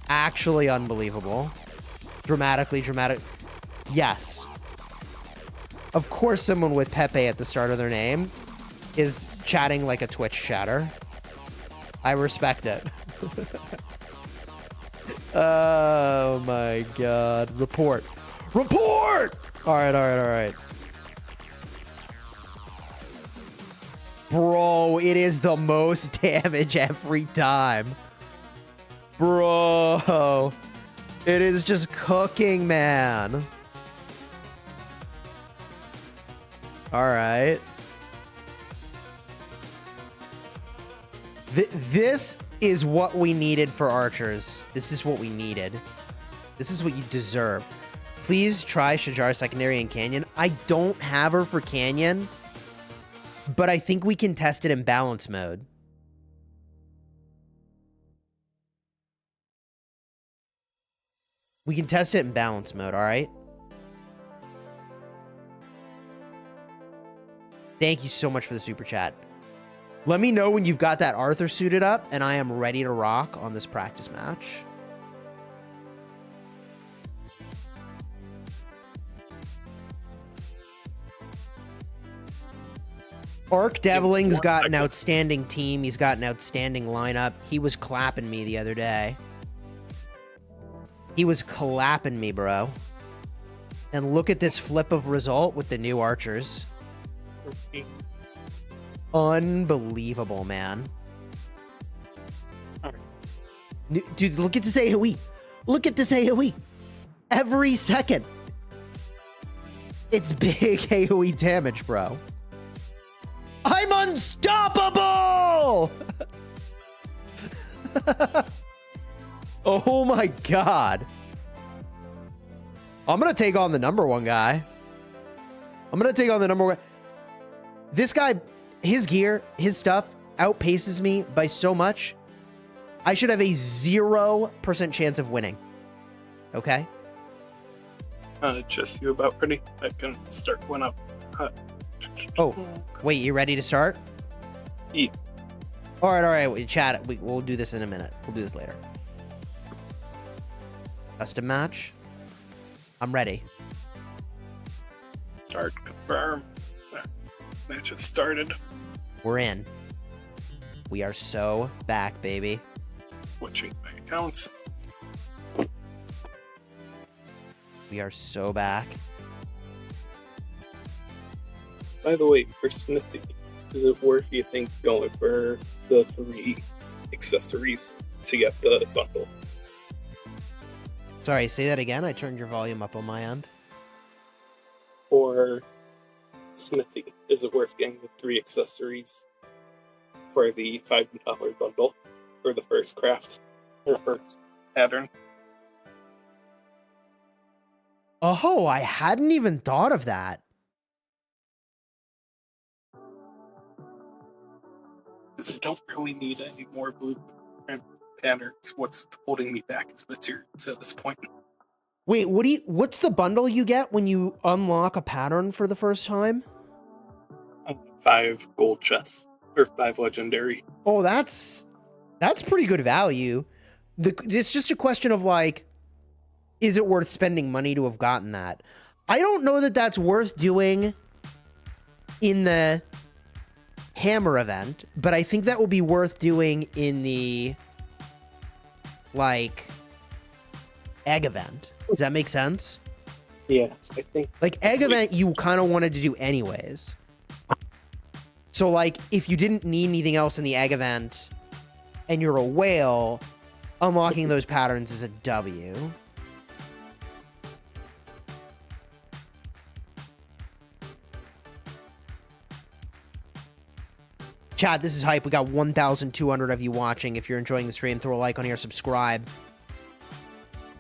[SPEAKER 1] Actually unbelievable. Dramatic. Yes. Of course someone with Pepe at the start of their name is chatting like a Twitch chatter. I respect it. Oh my god. Report. Alright. Bro, it is the most damage every time. Bro. It is just cooking, man. All right. This is what we needed for archers. This is what we needed. This is what you deserve. Please try Shajar secondary in Canyon. I don't have her for Canyon, but I think we can test it in balance mode. We can test it in balance mode, all right? Thank you so much for the super chat. Let me know when you've got that Arthur suited up, and I am ready to rock on this practice match. Arc Deviling's got an outstanding team. He's got an outstanding lineup. He was clapping me the other day. He was clapping me, bro. And look at this flip of result with the new archers. Unbelievable, man. Dude, look at this AoE. Look at this AoE. Every second. It's big AoE damage, bro. I'm unstoppable! Oh my god. I'm gonna take on the number one guy. I'm gonna take on the number one. This guy, his gear, his stuff outpaces me by so much. I should have a 0% chance of winning. Okay?
[SPEAKER 2] Just you about ready. I can start one up.
[SPEAKER 1] Oh, wait, you ready to start?
[SPEAKER 2] Yeah.
[SPEAKER 1] All right. Wait, chat. We'll do this in a minute. We'll do this later. Custom match. I'm ready.
[SPEAKER 2] Start confirm. Match has started.
[SPEAKER 1] We're in. We are so back, baby.
[SPEAKER 2] Switching my accounts.
[SPEAKER 1] We are so back.
[SPEAKER 2] By the way, for Smithy, is it worth, you think, going for the 3 accessories to get the bundle?
[SPEAKER 1] Sorry, say that again. I turned your volume up on my end.
[SPEAKER 2] For Smithy, is it worth getting the 3 accessories for the $5 bundle for the first craft or first pattern?
[SPEAKER 1] Oh, I hadn't even thought of that.
[SPEAKER 2] Because I don't really need any more blueprint patterns. What's holding me back is materials at this point.
[SPEAKER 1] Wait, what's the bundle you get when you unlock a pattern for the first time?
[SPEAKER 2] 5 gold chests or 5 legendary.
[SPEAKER 1] Oh, that's pretty good value. It's just a question of like, is it worth spending money to have gotten that? I don't know that that's worth doing in the hammer event, but I think that will be worth doing in the like egg event. Does that make sense?
[SPEAKER 2] Yeah, I think
[SPEAKER 1] like egg event you kind of wanted to do anyways. So like if you didn't need anything else in the egg event and you're a whale, unlocking those patterns is a W. Chat, this is hype. We got 1,200 of you watching. If you're enjoying the stream, throw a like on here, subscribe.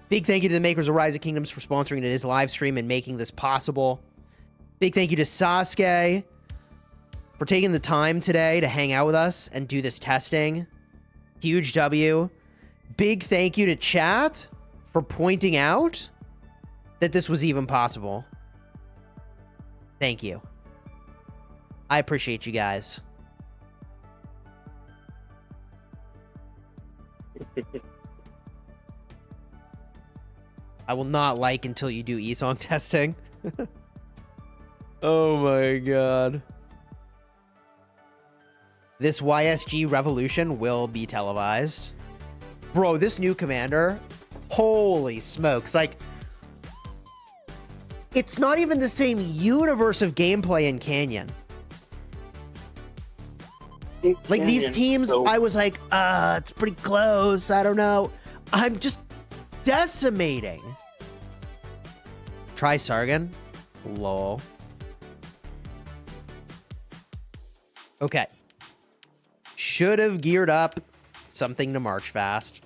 [SPEAKER 1] Big thank you to the makers of Rise of Kingdoms for sponsoring today's live stream and making this possible. Big thank you to Sasuke for taking the time today to hang out with us and do this testing. Huge W. Big thank you to chat for pointing out that this was even possible. Thank you. I appreciate you guys. I will not like until you do E-ong testing. Oh my god. This YSG revolution will be televised. Bro, this new commander, holy smokes. Like, it's not even the same universe of gameplay in Canyon. Like, these teams, I was like, it's pretty close. I don't know. I'm just decimating. Try Sargon. Lol. Okay. Should have geared up something to march fast.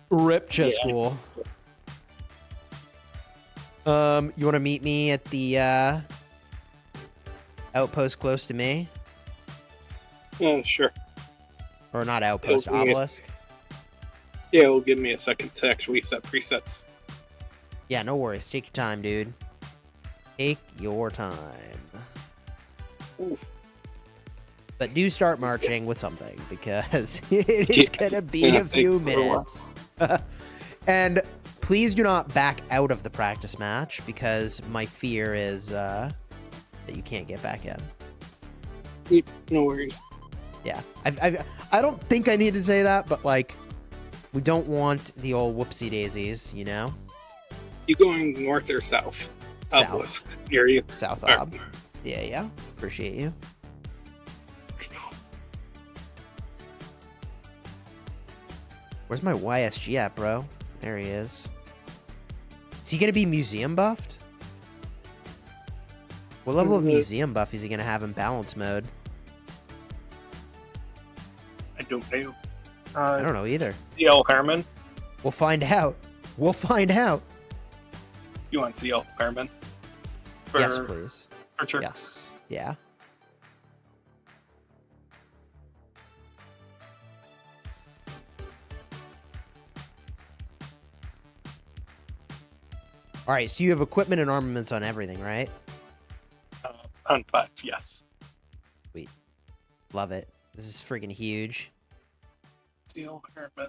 [SPEAKER 1] Rip Chisgule. You want to meet me at the outpost close to me?
[SPEAKER 2] Yeah, sure.
[SPEAKER 1] Or not outpost, obelisk?
[SPEAKER 2] Yeah, it'll give me a second to actually set presets.
[SPEAKER 1] Yeah, no worries. Take your time, dude. Take your time.
[SPEAKER 2] Oof.
[SPEAKER 1] But do start marching with something, because it is going to be a few minutes. And please do not back out of the practice match, because my fear is that you can't get back in.
[SPEAKER 2] No worries.
[SPEAKER 1] Yeah. I don't think I need to say that, but, like, we don't want the old whoopsie daisies, you know?
[SPEAKER 2] You going north or south?
[SPEAKER 1] South.
[SPEAKER 2] Obelisk. Near you.
[SPEAKER 1] South
[SPEAKER 2] All
[SPEAKER 1] ob.
[SPEAKER 2] right.
[SPEAKER 1] Yeah. Appreciate you. Where's my YSG at, bro? There he is. Is he going to be museum buffed? What level of museum buff is he going to have in balance mode?
[SPEAKER 2] I don't know.
[SPEAKER 1] I don't know either.
[SPEAKER 2] CL Herman.
[SPEAKER 1] We'll find out. We'll find out.
[SPEAKER 2] You want CL Herman?
[SPEAKER 1] Yes, please.
[SPEAKER 2] Archer?
[SPEAKER 1] Yes. Yeah. All right, so you have equipment and armaments on everything, right?
[SPEAKER 2] On 5, yes.
[SPEAKER 1] Sweet. Love it. This is freaking huge.
[SPEAKER 2] CL Herman.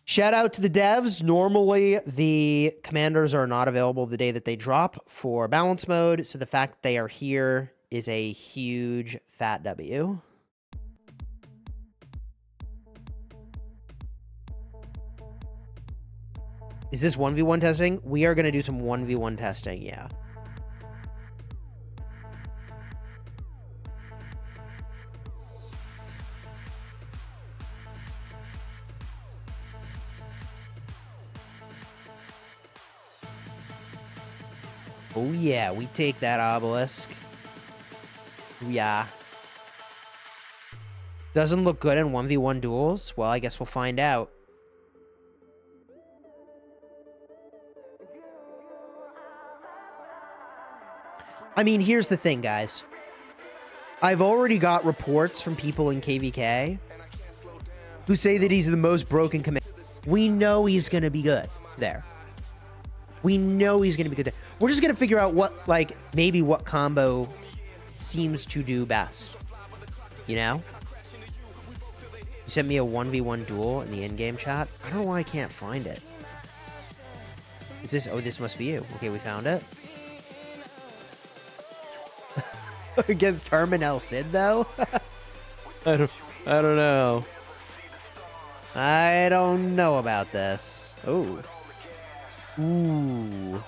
[SPEAKER 1] Shout out to the devs. Normally, the commanders are not available the day that they drop for balance mode, so the fact that they are here is a huge fat W. Is this 1v1 testing? We are going to do some 1v1 testing, yeah. Oh yeah, we take that obelisk. Yeah. Doesn't look good in 1v1 duels? Well, I guess we'll find out. I mean, here's the thing, guys. I've already got reports from people in KVK who say that he's the most broken commander. We know he's going to be good there. We know he's going to be good there. We're just going to figure out what, like, maybe what combo seems to do best. You know? You sent me a 1v1 duel in the in-game chat. I don't know why I can't find it. Is this... Oh, this must be you. Okay, we found it. Against Herman El Cid, though? I don't know. I don't know about this. Oh. Ooh.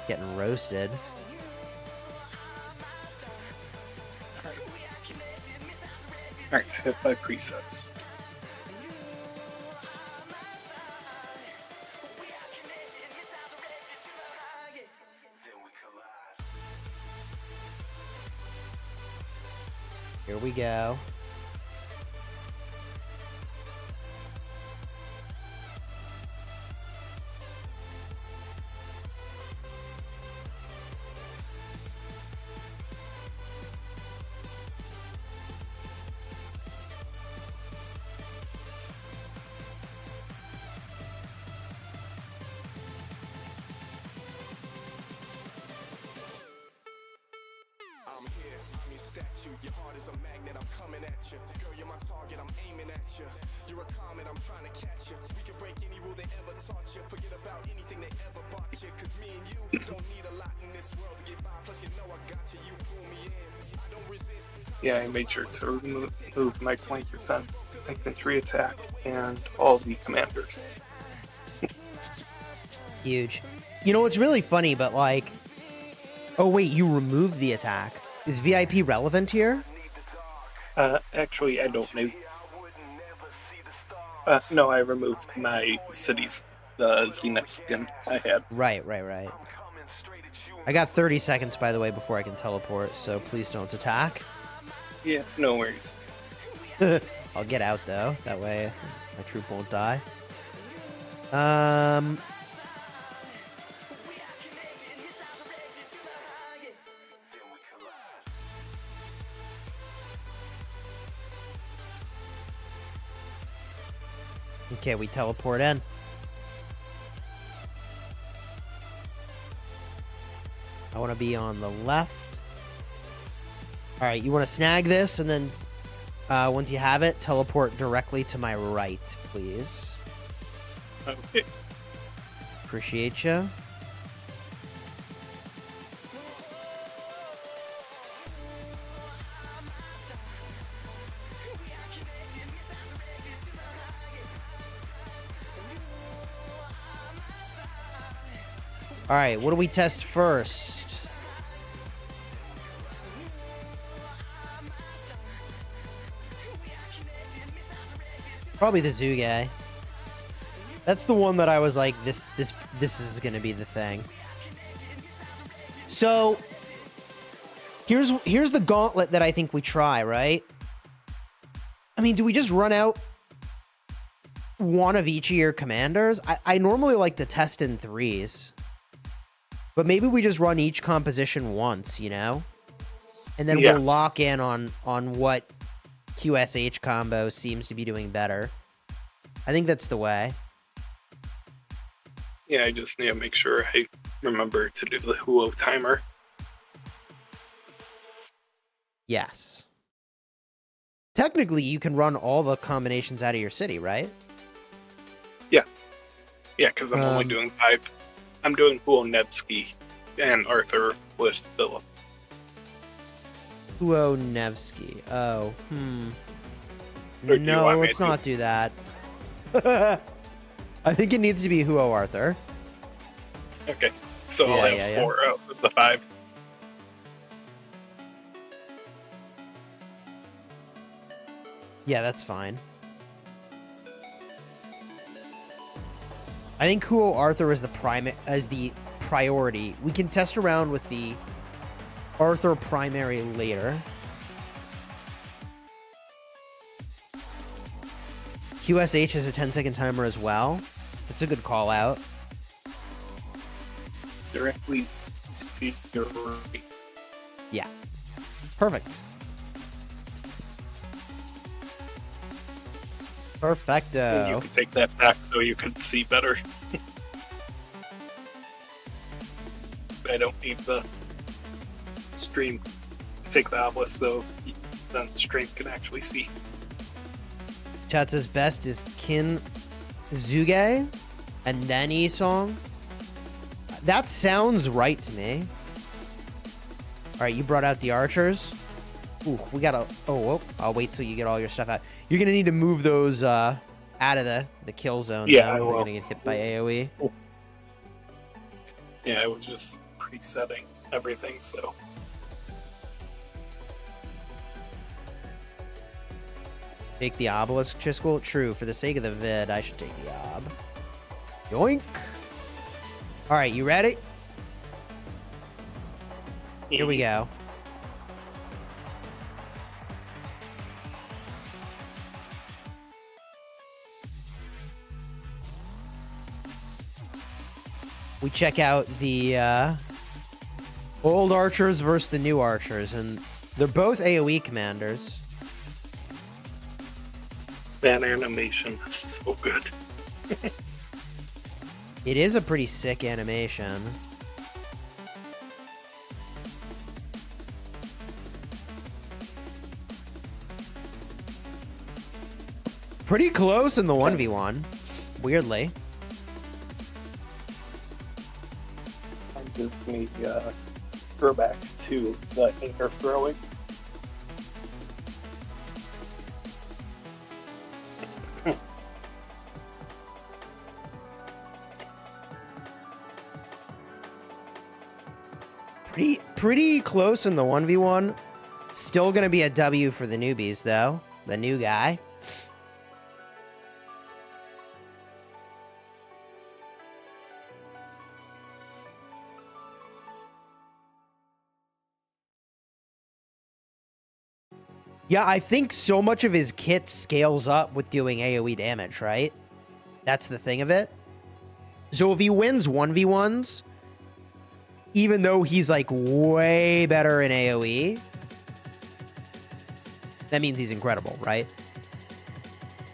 [SPEAKER 1] Getting roasted.
[SPEAKER 2] Alright, hit by presets.
[SPEAKER 1] Here we go.
[SPEAKER 3] Your heart is a magnet, I'm coming at you. Girl, you're my target, I'm aiming at you. You're a comet, I'm trying to catch you. We can break any rule they ever taught you. Forget about anything they ever bought you. Cause me and you don't need a lot in this world to get by. Plus you know I got you, you pull me in. I don't resist.
[SPEAKER 2] Yeah, I made sure to remove my 20% infantry attack and all the commanders.
[SPEAKER 1] Huge. You know, it's really funny, but like... Oh, wait, you removed the attack. Is VIP relevant here?
[SPEAKER 2] Actually, I don't know. No, I removed my city's the Zenith skin I had.
[SPEAKER 1] Right. I got 30 seconds, by the way, before I can teleport, so please don't attack.
[SPEAKER 2] Yeah, no worries.
[SPEAKER 1] I'll get out, though. That way my troop won't die. Okay, we teleport in. I want to be on the left. All right, you want to snag this, and then once you have it, teleport directly to my right, please.
[SPEAKER 2] Okay.
[SPEAKER 1] Appreciate you. All right, what do we test first? Probably the zoo guy. That's the one that I was like, this is gonna be the thing. So here's the gauntlet that I think we try, right? I mean, do we just run out one of each of your commanders? I normally like to test in threes. But maybe we just run each composition once, you know? And then we'll lock in on what QSH combo seems to be doing better. I think that's the way.
[SPEAKER 2] Yeah, I just need to make sure I remember to do the Huo timer.
[SPEAKER 1] Yes. Technically, you can run all the combinations out of your city, right?
[SPEAKER 2] Yeah, because I'm only doing 5. I'm doing Huo Nevsky and Arthur with Philip.
[SPEAKER 1] Huo Nevsky. Oh,
[SPEAKER 2] Or do you
[SPEAKER 1] No,
[SPEAKER 2] want me
[SPEAKER 1] let's
[SPEAKER 2] to-
[SPEAKER 1] not do that. I think it needs to be Huo Arthur.
[SPEAKER 2] Okay, so I'll have 4 out of the 5.
[SPEAKER 1] Yeah, that's fine. I think Huo Arthur is the priority. We can test around with the Arthur primary later. QSH is a 10-second timer as well. That's a good call out.
[SPEAKER 2] Directly to your right.
[SPEAKER 1] Yeah. Perfect. Perfecto.
[SPEAKER 2] And you can take that back so you can see better. I don't need the stream to take the obelisk so then the stream can actually see.
[SPEAKER 1] Chat says best is Kin Zuge and then E-ong. That sounds right to me. Alright, you brought out the archers. Ooh, we gotta... Oh, I'll wait till you get all your stuff out. You're gonna need to move those out of the kill zone.
[SPEAKER 2] Yeah,
[SPEAKER 1] now.
[SPEAKER 2] I will.
[SPEAKER 1] They're gonna get hit by AoE.
[SPEAKER 2] Yeah, I was just presetting everything, so...
[SPEAKER 1] Take the obelisk, Chisgule. True, for the sake of the vid, I should take the ob. Yoink! Alright, you ready? Here we go. We check out the old archers versus the new archers, and they're both AoE commanders.
[SPEAKER 2] That animation is so good.
[SPEAKER 1] It is a pretty sick animation. Pretty close in the 1v1, weirdly.
[SPEAKER 2] That gives me throwbacks to the anchor throwing.
[SPEAKER 1] Pretty close in the 1v1. Still gonna be a W for the newbies, though. The new guy. Yeah, I think so much of his kit scales up with doing AoE damage, right? That's the thing of it. So if he wins 1v1s, even though he's like way better in AoE, that means he's incredible, right?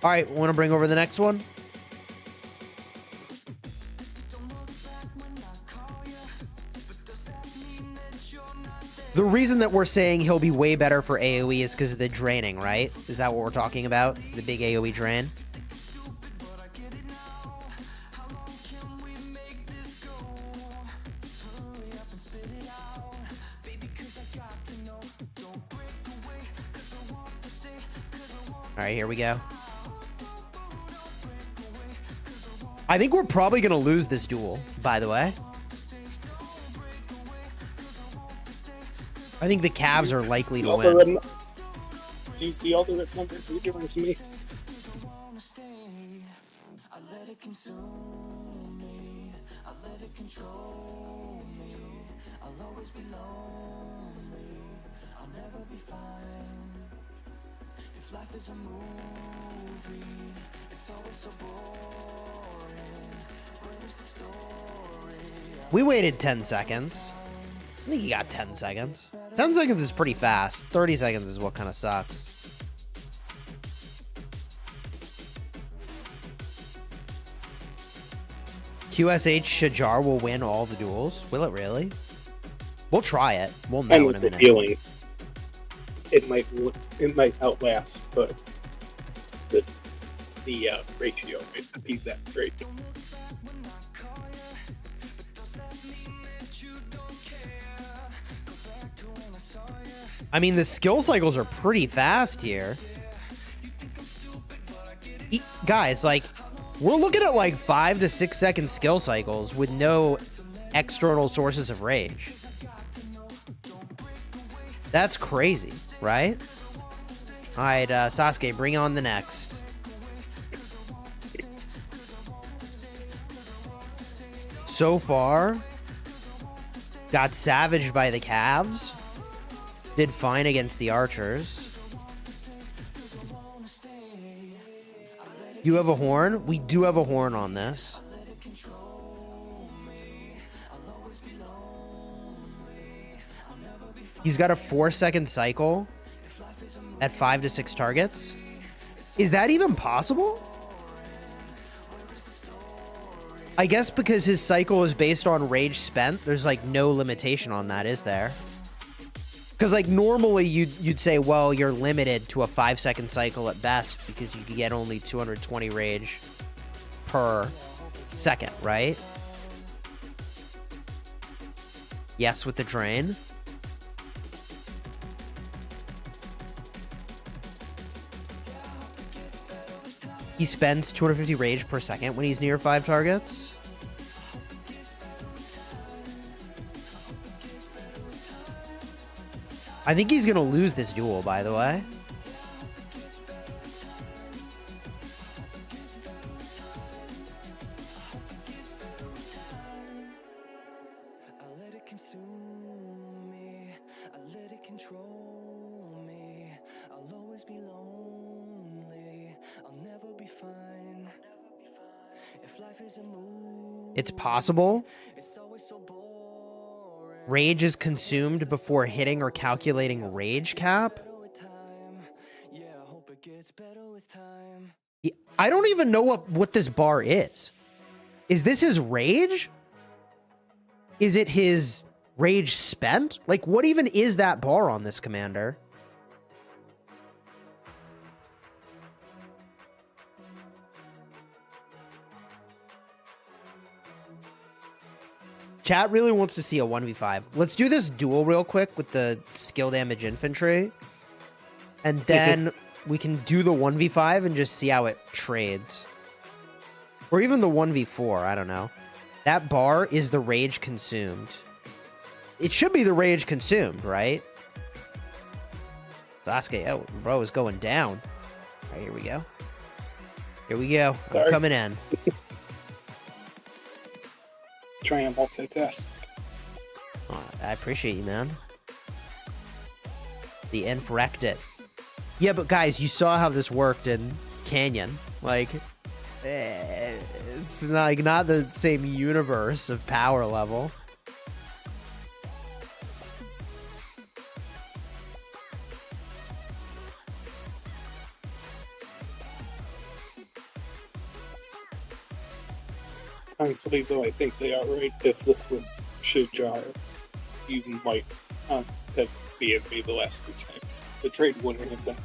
[SPEAKER 1] All right, want to bring over the next one? The reason that we're saying he'll be way better for AoE is because of the draining, right? Is that what we're talking about? The big AoE drain? All right, here we go. I think we're probably going to lose this duel, by the way. I think the Cavs are likely to win.
[SPEAKER 2] Do you see all the numbers you're giving to me?
[SPEAKER 1] We waited 10 seconds. I think he got 10 seconds. 10 seconds is pretty fast. 30 seconds is what kind of sucks. QSH Shajar will win all the duels. Will it really? We'll try it. We'll know in a minute.
[SPEAKER 2] Feeling it might outlast, but the ratio might not be that great.
[SPEAKER 1] I mean, the skill cycles are pretty fast here. Guys, like, we're looking at like 5 to 6 second skill cycles with no external sources of rage. That's crazy, right? All right, Sasuke, bring on the next. So far, got savaged by the Cavs. Did fine against the archers. You have a horn? We do have a horn on this. He's got a 4-second cycle at 5 to 6 targets. Is that even possible? I guess because his cycle is based on rage spent, there's like no limitation on that, is there? Because like normally you'd say, well, you're limited to a 5-second cycle at best because you can get only 220 rage per second, right? Yes, with the drain. He spends 250 rage per second when he's near 5 targets. I think he's going to lose this duel, by the way. It's possible. Rage is consumed before hitting or calculating rage cap. I don't even know what this bar is. Is this his rage? Is it his rage spent? Like, what even is that bar on this commander? Chat really wants to see a 1v5. Let's do this duel real quick with the skill damage infantry. And then we can do the 1v5 and just see how it trades. Or even the 1v4, I don't know. That bar is the rage consumed. It should be the rage consumed, right? Sasuke, oh, bro is going down. All right, here we go. Here we go. I'm coming in.
[SPEAKER 2] Try and multitask.
[SPEAKER 1] Oh, I appreciate you, man. The Infrected. Yeah, but guys, you saw how this worked in Canyon. Like, it's not the same universe of power level.
[SPEAKER 2] Honestly, though, I think they are right. If this was Shajar, you might have beat me the last 2 times. The trade wouldn't have been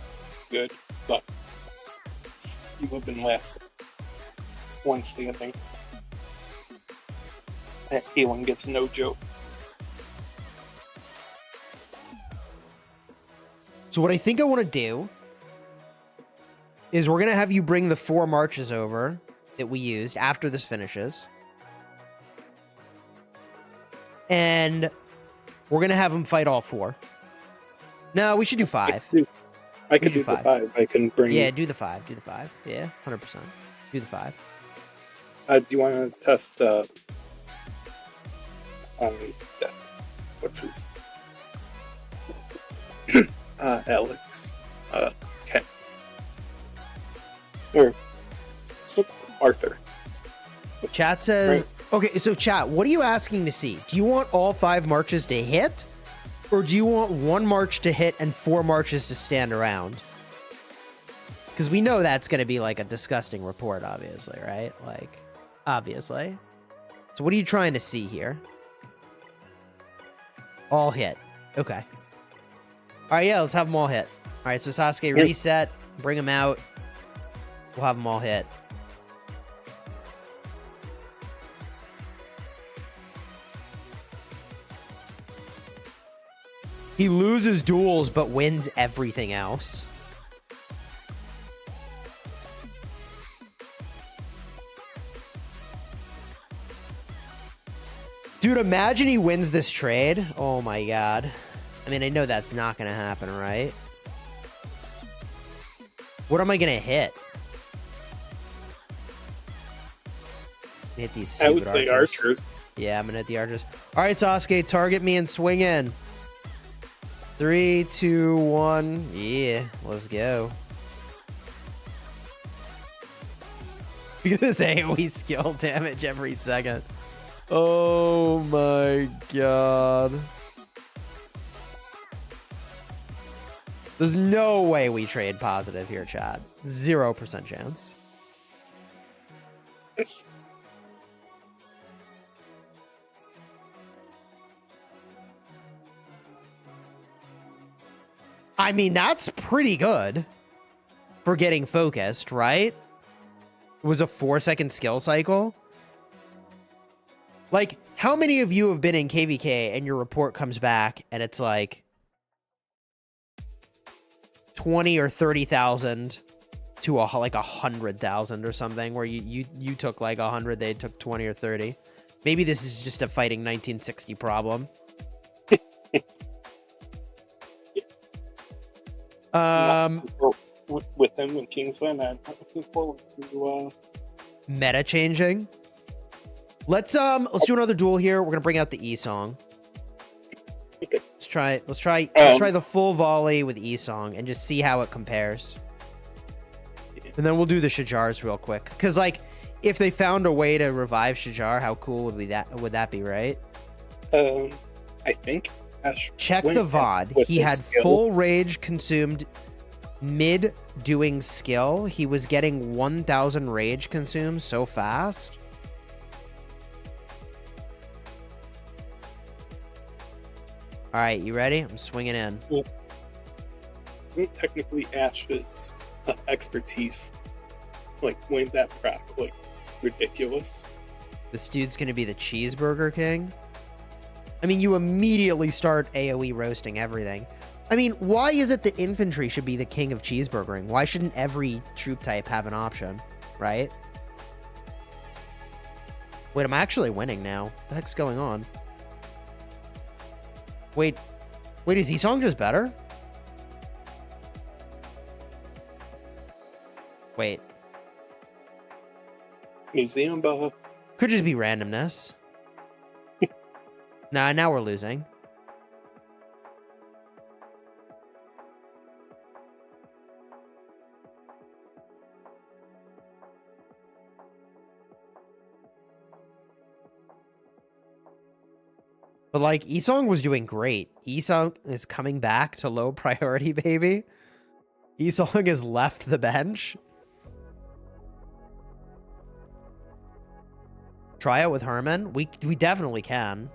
[SPEAKER 2] good, but you would have been last one standing. That E-ong gets no joke.
[SPEAKER 1] So what I think I want to do is we're going to have you bring the 4 marches over that we used after this finishes. And we're going to have them fight all 4. No, we should do 5.
[SPEAKER 2] I could do the 5. I can bring...
[SPEAKER 1] Yeah, do the 5. Do the 5. Yeah, 100%. Do the 5.
[SPEAKER 2] Do you want to test... what's his... Alex. Ken. Or... Arthur.
[SPEAKER 1] Chat says...
[SPEAKER 2] Right.
[SPEAKER 1] Okay, so chat, what are you asking to see? Do you want all 5 marches to hit? Or do you want 1 march to hit and 4 marches to stand around? Because we know that's going to be like a disgusting report, obviously, right? Like, obviously. So what are you trying to see here? All hit. Okay. All right, yeah, let's have them all hit. All right, so Sasuke, reset, bring them out. We'll have them all hit. He loses duels, but wins everything else. Dude, imagine he wins this trade. Oh my god. I mean, I know that's not going to happen, right? What am I going to hit? Hit these
[SPEAKER 2] I would say archers.
[SPEAKER 1] Yeah, I'm going to hit the archers. All right, Sasuke, target me and swing in. 3, 2, 1. Yeah, let's go. Look at this AoE skill damage every second. Oh my god. There's no way we trade positive here, chat. 0% chance. I mean, that's pretty good for getting focused, right? It was a 4-second skill cycle. Like, how many of you have been in KVK and your report comes back and it's like 20 or 30,000 to like 100,000 or something, where you took like 100, they took 20 or 30. Maybe this is just a fighting 1960 problem.
[SPEAKER 2] With them when Kingsland, I'm looking forward to
[SPEAKER 1] meta changing. Let's do another duel here. We're gonna bring out the E-song.
[SPEAKER 2] Okay.
[SPEAKER 1] Let's try the full volley with E-song and just see how it compares. And then we'll do the Shajars real quick. Because like, if they found a way to revive Shajar, how cool would that be, right?
[SPEAKER 2] I think Ash
[SPEAKER 1] check the VOD. He had full rage consumed mid doing skill. He was getting 1,000 rage consumed so fast. All right, you ready? I'm swinging in.
[SPEAKER 2] Well, isn't technically Ash's expertise like when that crack like ridiculous?
[SPEAKER 1] This dude's gonna be the cheeseburger king. I mean, you immediately start AoE roasting everything. I mean, why is it that infantry should be the king of cheeseburgering? Why shouldn't every troop type have an option, right? Wait, I'm actually winning now. What the heck's going on? Wait, is E-song just better? Wait.
[SPEAKER 2] Museum buff.
[SPEAKER 1] Could just be randomness. Nah, now we're losing. But like E-ong was doing great. E-ong is coming back to low priority, baby. E-ong has left the bench. Try it with Herman. We definitely can.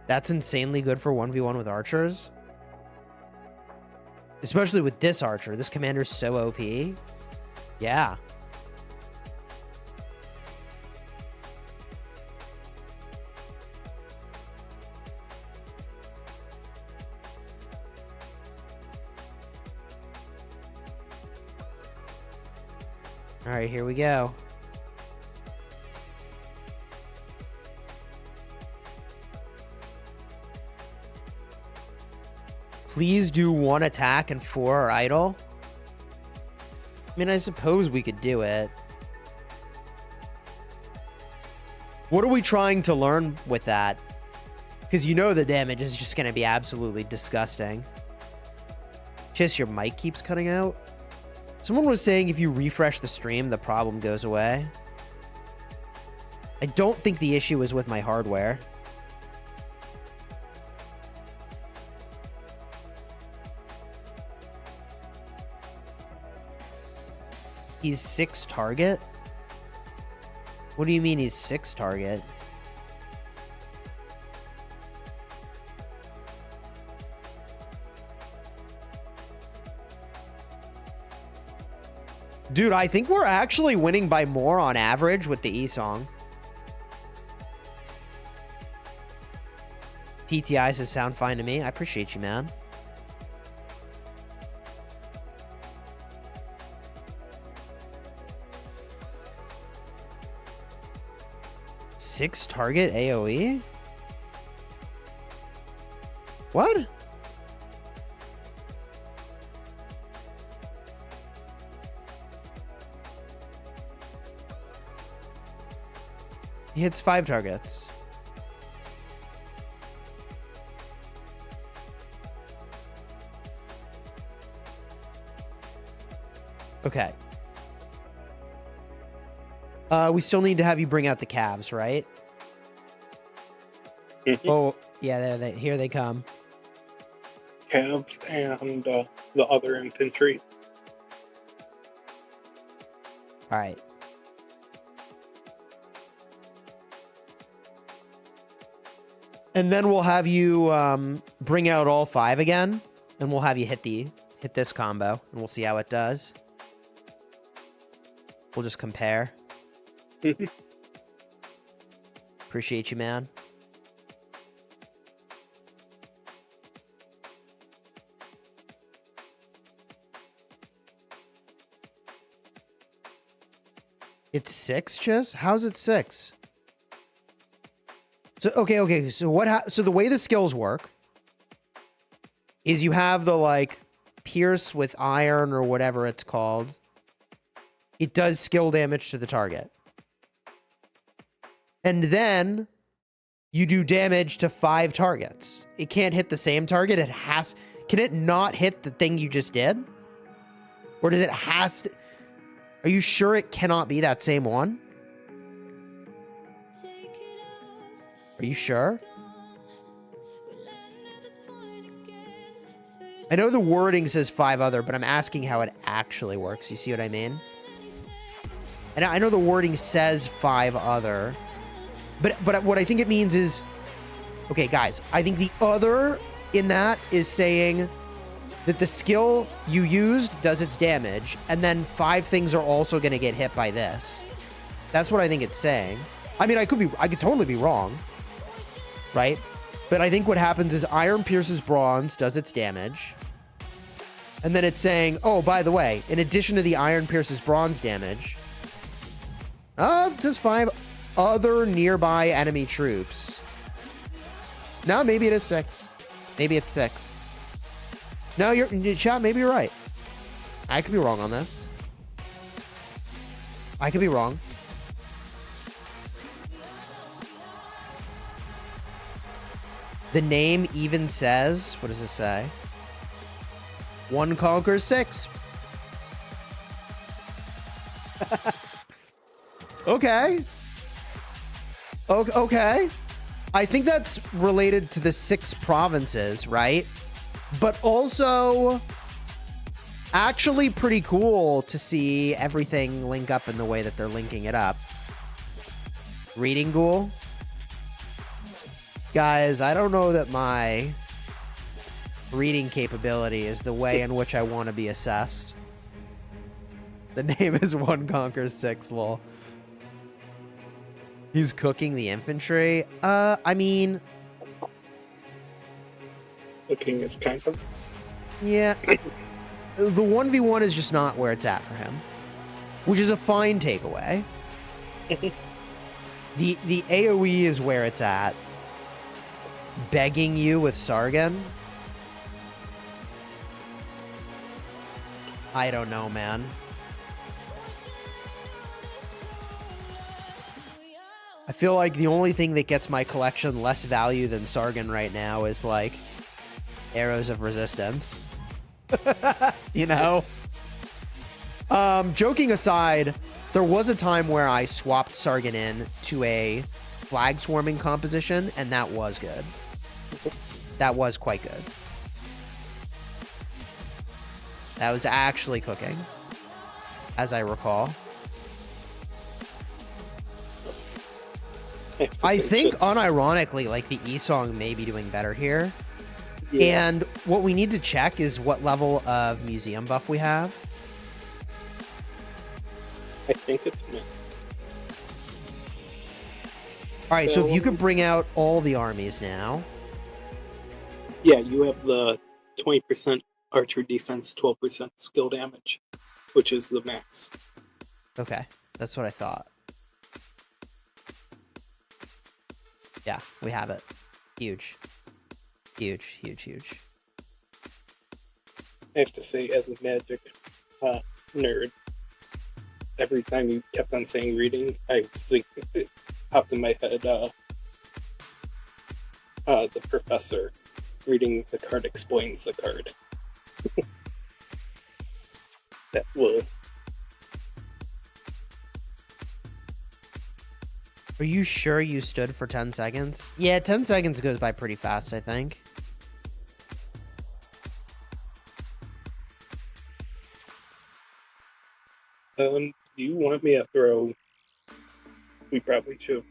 [SPEAKER 1] That's insanely good for 1v1 with archers. Especially with this archer. This commander's so OP. Yeah. All right, here we go. Please do 1 attack and 4 are idle. I mean, I suppose we could do it. What are we trying to learn with that? Because you know the damage is just going to be absolutely disgusting. Just your mic keeps cutting out. Someone was saying if you refresh the stream, the problem goes away. I don't think the issue is with my hardware. He's 6 target? What do you mean he's 6 target? Dude, I think we're actually winning by more on average with the E-ong. PTI says sound fine to me. I appreciate you, man. Six target AoE? What? He hits 5 targets. Okay. We still need to have you bring out the calves, right? Oh, yeah, here they come.
[SPEAKER 2] Calves and the other infantry.
[SPEAKER 1] All right. And then we'll have you bring out all 5 again, and we'll have you hit this combo, and we'll see how it does. We'll just compare. Appreciate you, man. It's 6, Chis? How's it 6? So okay. So the way the skills work is you have the like pierce with iron or whatever it's called. It does skill damage to the target. And then you do damage to 5 targets. It can't hit the same target. Can it not hit the thing you just did? Or does it has to? Are you sure it cannot be that same one? Are you sure? I know the wording says 5 other, but I'm asking how it actually works. You see what I mean? And I know the wording says 5 other, but what I think it means is, okay, guys, I think the other in that is saying that the skill you used does its damage, and then 5 things are also going to get hit by this. That's what I think it's saying. I mean, I could totally be wrong, right? But I think what happens is iron pierces bronze, does its damage, and then it's saying, oh, by the way, in addition to the iron pierces bronze damage, does 5 other nearby enemy troops. No, maybe it is 6. Maybe it's 6. No, chat, maybe you're right. I could be wrong on this. I could be wrong. The name even says, what does it say? 1 conquers 6. Okay. Okay. I think that's related to the 6 provinces, right? But also actually pretty cool to see everything link up in the way that they're linking it up. Reading Ghoul. Guys, I don't know that my reading capability is the way in which I want to be assessed. The name is 1 conquers 6, lol. He's cooking the infantry. I mean...
[SPEAKER 2] Cooking is kind of...
[SPEAKER 1] Yeah. The 1v1 is just not where it's at for him. Which is a fine takeaway. The AoE is where it's at. Begging you with Sargon. I don't know, man. I feel like the only thing that gets my collection less value than Sargon right now is, like, Arrows of Resistance. You know? Joking aside, there was a time where I swapped Sargon in to a flag swarming composition, and that was good. That was quite good. That was actually cooking, as I recall. I think, unironically, like, the E-song may be doing better here. Yeah. And what we need to check is what level of museum buff we have.
[SPEAKER 2] I think it's me.
[SPEAKER 1] Alright, so if you could bring out all the armies now.
[SPEAKER 2] Yeah, you have the 20% archer defense, 12% skill damage, which is the max.
[SPEAKER 1] Okay, that's what I thought. Yeah, we have it. Huge. Huge, huge, huge.
[SPEAKER 2] I have to say, as a Magic nerd, every time you kept on saying reading, I was thinking, it popped in my head, the professor reading the card explains the card. That will.
[SPEAKER 1] Are you sure you stood for 10 seconds? Yeah, 10 seconds goes by pretty fast, I think.
[SPEAKER 2] Do you want me to throw... We probably should.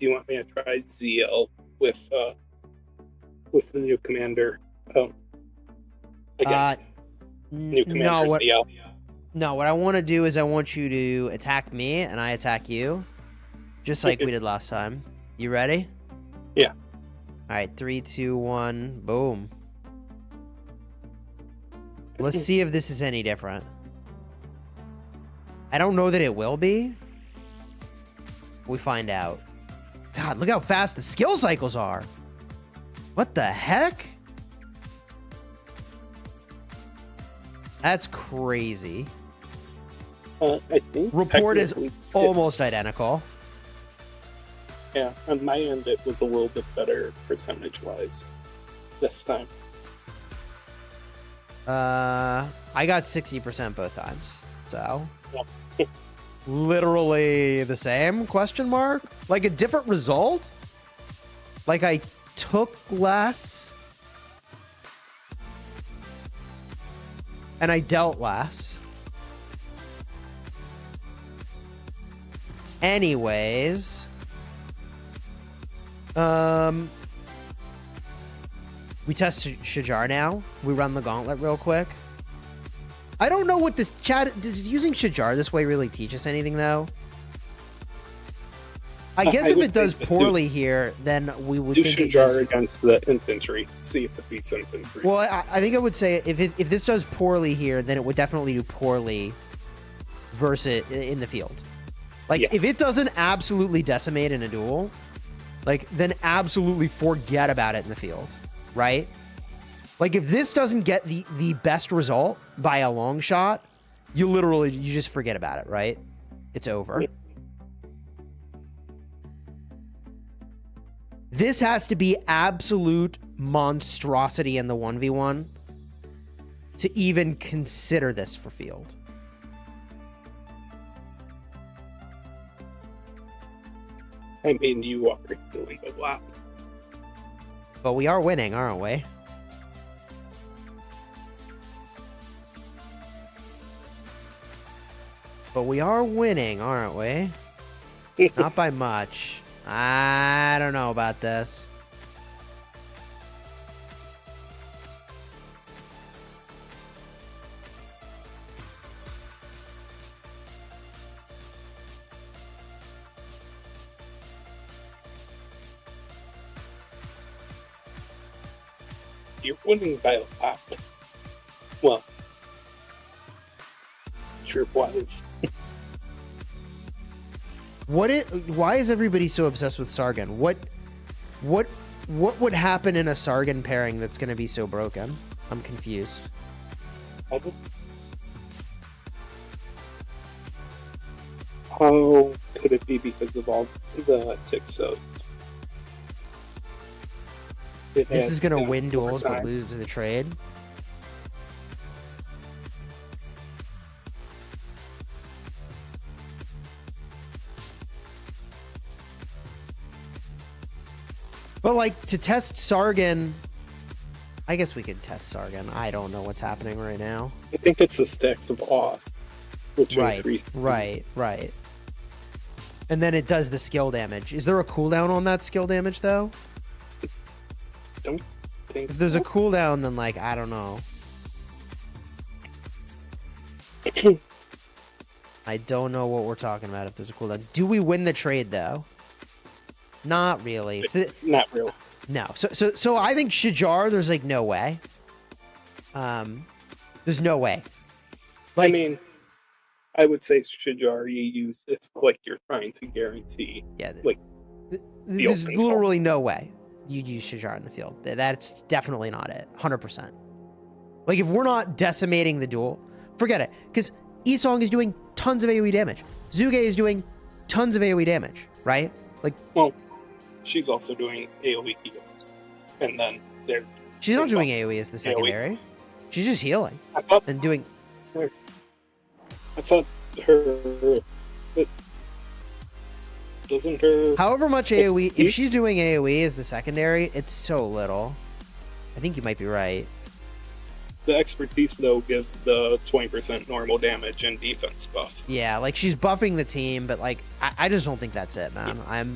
[SPEAKER 2] Do you want me to try ZL with the new commander? Against new commander ZL?
[SPEAKER 1] No, what I want to do is I want you to attack me, and I attack you. Just like we did last time. You ready?
[SPEAKER 2] Yeah.
[SPEAKER 1] Alright, 3, 2, 1, boom. Let's see if this is any different. I don't know that it will be. We find out. God, look how fast the skill cycles are. What the heck? That's crazy.
[SPEAKER 2] I think
[SPEAKER 1] report is almost identical.
[SPEAKER 2] Yeah, on my end, it was a little bit better percentage-wise this time.
[SPEAKER 1] I got 60% both times, so
[SPEAKER 2] Yeah.
[SPEAKER 1] literally the same? Question mark? Like a different result? Like I took less and I dealt less. Anyways, we test Shajar now. We run the gauntlet real quick. I don't know what this chat... Does using Shajar this way really teach us anything, though? I guess if it does poorly here, then we would
[SPEAKER 2] do
[SPEAKER 1] think
[SPEAKER 2] Shajar against the infantry. See if it beats infantry.
[SPEAKER 1] Well, I think I would say if this does poorly here, then it would definitely do poorly versus it in the field. Like, if it doesn't absolutely decimate in a duel, like, then absolutely forget about it in the field, right? Like, if this doesn't get the best result by a long shot, you just forget about it, right? It's over. This has to be absolute monstrosity in the 1v1 to even consider this for field.
[SPEAKER 2] I mean, you are doing a lot.
[SPEAKER 1] But we are winning, aren't we? But we are winning, aren't we? Not by much. I don't know about this.
[SPEAKER 2] You're winning by a lot. Well, troop-wise.
[SPEAKER 1] Why is everybody so obsessed with Sargon? What would happen in a Sargon pairing that's going to be so broken? I'm confused.
[SPEAKER 2] How could it be because of all the ticks of...
[SPEAKER 1] This is going to win duels but lose the trade. But, like, to test Sargon... I guess we could test Sargon. I don't know what's happening right now.
[SPEAKER 2] I think it's the stacks of awe, which increase.
[SPEAKER 1] Right. And then it does the skill damage. Is there a cooldown on that skill damage, though?
[SPEAKER 2] Don't think
[SPEAKER 1] If there's
[SPEAKER 2] so.
[SPEAKER 1] a cooldown, then, like, I don't know. I don't know what we're talking about if there's a cooldown. Do we win the trade, though? Not really.
[SPEAKER 2] Not real.
[SPEAKER 1] No. So I think Shajar, there's, like, no way. There's no way. Like,
[SPEAKER 2] I mean, I would say Shajar you use if, like, you're trying to guarantee.
[SPEAKER 1] yeah,
[SPEAKER 2] like,
[SPEAKER 1] there's
[SPEAKER 2] control.
[SPEAKER 1] literally no way you'd use Shajar in the field. That's definitely not it. 100%. Like, if we're not decimating the duel, forget it. Because E-ong is doing tons of AoE damage. Zuge is doing tons of AoE damage, right? Like,
[SPEAKER 2] well, she's also doing AoE heal. And then they're...
[SPEAKER 1] she's not doing AoE as the secondary. She's just healing
[SPEAKER 2] I thought
[SPEAKER 1] and doing...
[SPEAKER 2] her... Doesn't her...
[SPEAKER 1] However much AoE... If she's doing AoE as the secondary, it's so little. I think you might be right.
[SPEAKER 2] The expertise, though, gives the 20% normal damage and defense buff.
[SPEAKER 1] Yeah, like, she's buffing the team, but, like, I just don't think that's it, man.
[SPEAKER 2] Yeah.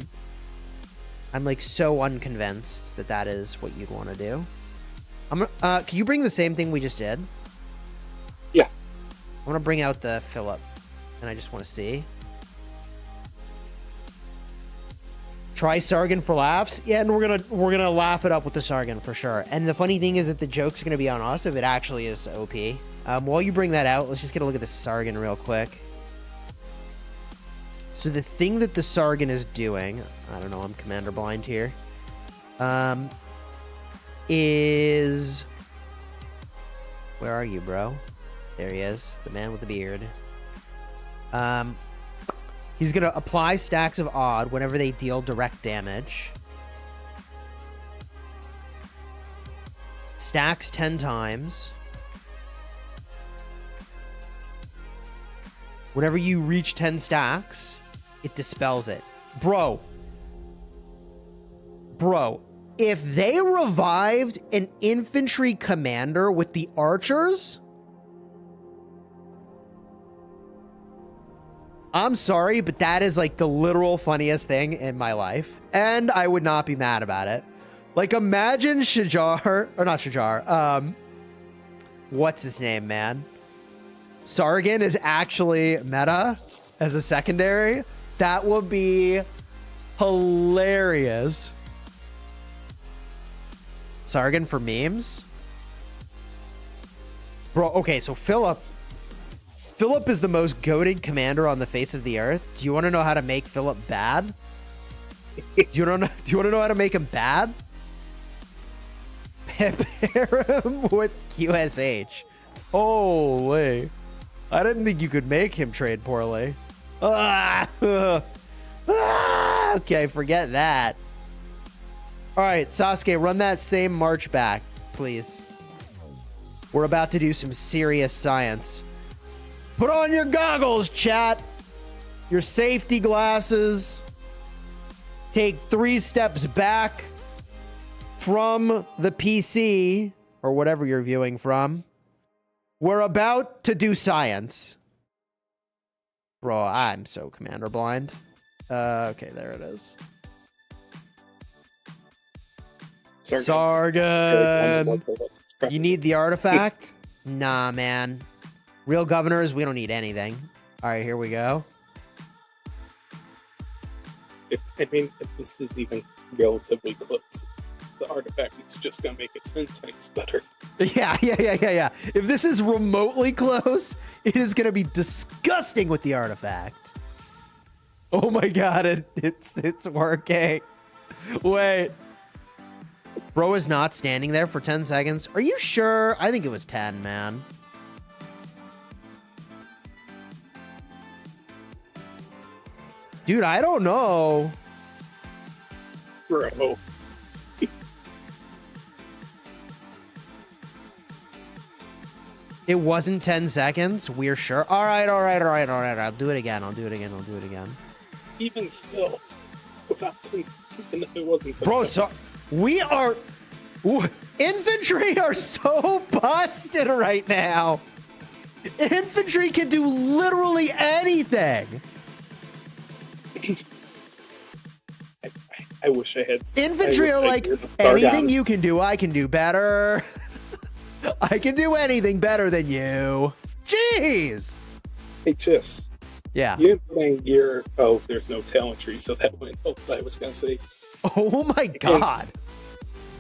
[SPEAKER 1] I'm like so unconvinced that that is what you'd want to do. Can you bring the same thing we just did?
[SPEAKER 2] Yeah.
[SPEAKER 1] I want to bring out the Philip, and I just want to see. Try Sargon for laughs. Yeah, and we're gonna laugh it up with the Sargon for sure. And the funny thing is that the joke's gonna be on us if it actually is OP. While you bring that out, let's just get a look at the Sargon real quick. So the thing that the Sargon is doing, I don't know, I'm commander blind here, is... Where are you, bro? There he is, the man with the beard. He's going to apply stacks of odd whenever they deal direct damage. Stacks 10 times. Whenever you reach 10 stacks, it dispels it. Bro, if they revived an infantry commander with the archers... I'm sorry, but that is, like, the literal funniest thing in my life. And I would not be mad about it. Like, imagine Shajar... Or not Shajar. What's his name, man? Sargon is actually meta as a secondary. That would be hilarious. Sargon for memes? Bro, okay, so Philip is the most goated commander on the face of the earth. Do you want to know how to make Philip bad? Do you want to know how to make him bad? Pair him with QSH. Holy. I didn't think you could make him trade poorly. Okay, forget that. All right, Sasuke, run that same march back, please. We're about to do some serious science. Put on your goggles, chat. Your safety glasses. Take 3 steps back from the PC or whatever you're viewing from. We're about to do science. Bro, I'm so commander blind. Okay, there it is. Sargon. You need the artifact? Nah, man. Real governors, we don't need anything. All right, here we go.
[SPEAKER 2] If this is even relatively close, the artifact is just gonna make it 10 times better.
[SPEAKER 1] Yeah. If this is remotely close, it is gonna be disgusting with the artifact. Oh my god, it's working. Wait. Bro is not standing there for 10 seconds. Are you sure? I think it was 10, man. Dude, I don't know.
[SPEAKER 2] Bro.
[SPEAKER 1] It wasn't 10 seconds. We're sure. All right. I'll do it again.
[SPEAKER 2] Even still, without 10 seconds, it wasn't 10
[SPEAKER 1] Bro,
[SPEAKER 2] seconds.
[SPEAKER 1] so we are... Infantry are so busted right now. Infantry can do literally anything.
[SPEAKER 2] I wish I had...
[SPEAKER 1] Infantry are like, anything you can do, I can do better. I can do anything better than you. Jeez.
[SPEAKER 2] Hey, Chis.
[SPEAKER 1] Yeah.
[SPEAKER 2] You didn't put in gear... Oh, there's no talent tree, so that went... Oh, I was going to say...
[SPEAKER 1] Oh my god.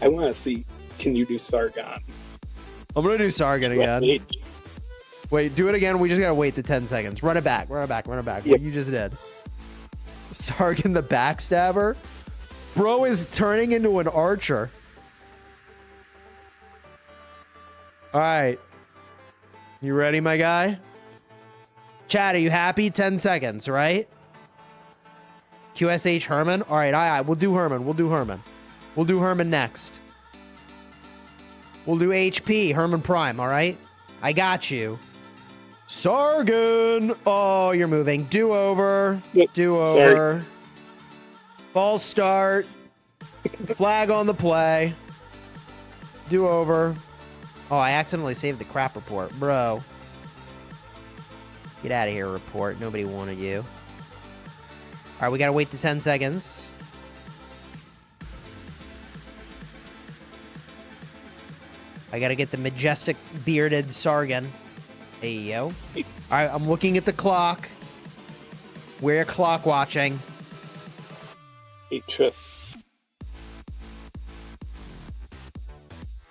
[SPEAKER 2] I want to see, can you do Sargon?
[SPEAKER 1] I'm going to do Sargon again. Wait, do it again. We just got to wait the 10 seconds. Run it back.
[SPEAKER 2] Yep.
[SPEAKER 1] What you just did. Sargon the backstabber. Bro is turning into an archer. All right. You ready, my guy? Chat, are you happy? 10 seconds, right? QSH Herman? All right, we'll do Herman. We'll do Herman next. We'll do HP, Herman Prime, all right? I got you. Sargon! Oh, you're moving. Do over.
[SPEAKER 2] Sorry.
[SPEAKER 1] False start. Flag on the play. Do over. Oh, I accidentally saved the crap report. Bro. Get out of here, report. Nobody wanted you. All right, we got to wait the 10 seconds. I got to get the majestic bearded Sargon. Hey, yo. All right, I'm looking at the clock. We're clock watching.
[SPEAKER 2] Hey, Chis.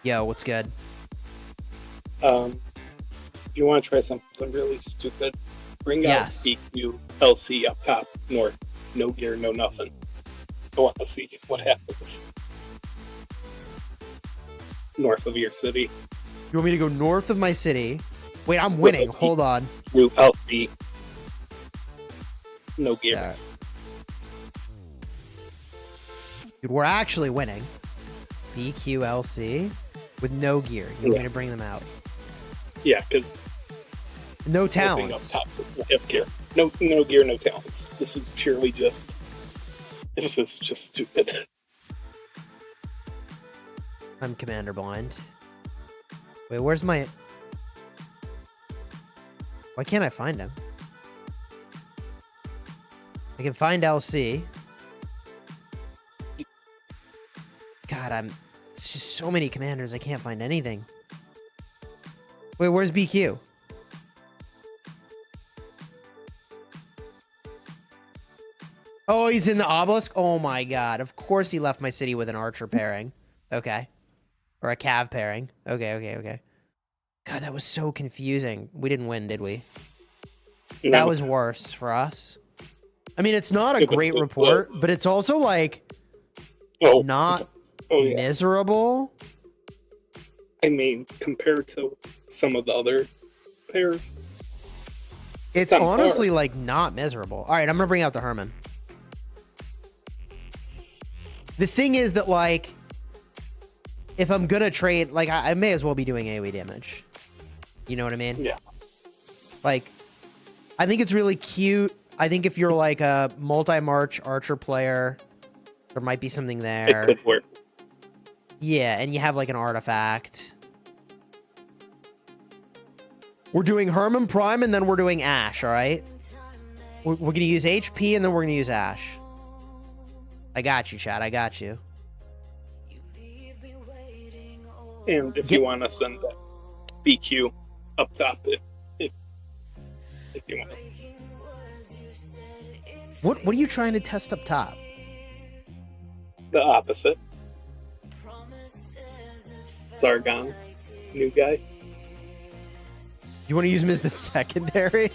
[SPEAKER 1] Yo, what's good?
[SPEAKER 2] If you want to try something really stupid, bring out BQ LC up top, north. No gear, no nothing. I want to see what happens. North of your city.
[SPEAKER 1] You want me to go north of my city? Wait, I'm winning. Hold on.
[SPEAKER 2] Blue LC. No gear.
[SPEAKER 1] Yeah. Dude, we're actually winning. BQLC with no gear. You want me to bring them out?
[SPEAKER 2] Yeah, because
[SPEAKER 1] no
[SPEAKER 2] up
[SPEAKER 1] talents.
[SPEAKER 2] top have gear. No gear, no talents. This is purely just. This is just stupid.
[SPEAKER 1] I'm commander blind. Wait, where's my... Why can't I find him? I can find LC. God, it's just so many commanders. I can't find anything. Wait, where's BQ? Oh, he's in the obelisk? Oh my god. Of course he left my city with an archer pairing. Okay. Or a cav pairing. Okay. God, that was so confusing. We didn't win, did we?
[SPEAKER 2] No.
[SPEAKER 1] That was worse for us. I mean, it's not a great report, but it's also like not miserable.
[SPEAKER 2] I mean, compared to some of the other pairs,
[SPEAKER 1] it's honestly like not miserable. All right, I'm gonna bring out the Herman. The thing is that, like, if I'm gonna trade, like, I may as well be doing AoE damage. You know what I mean?
[SPEAKER 2] Yeah.
[SPEAKER 1] Like, I think it's really cute. I think if you're like a multi-march archer player, there might be something there.
[SPEAKER 2] It could work.
[SPEAKER 1] Yeah, and you have like an artifact. We're doing Herman Prime and then we're doing Ash, all right? We're going to use HP and then we're going to use Ash. I got you, Chad. I got you.
[SPEAKER 2] And if you want to send that BQ up top, if you want.
[SPEAKER 1] What are you trying to test up top?
[SPEAKER 2] The opposite. Sargon, new guy.
[SPEAKER 1] You want to use him as the secondary?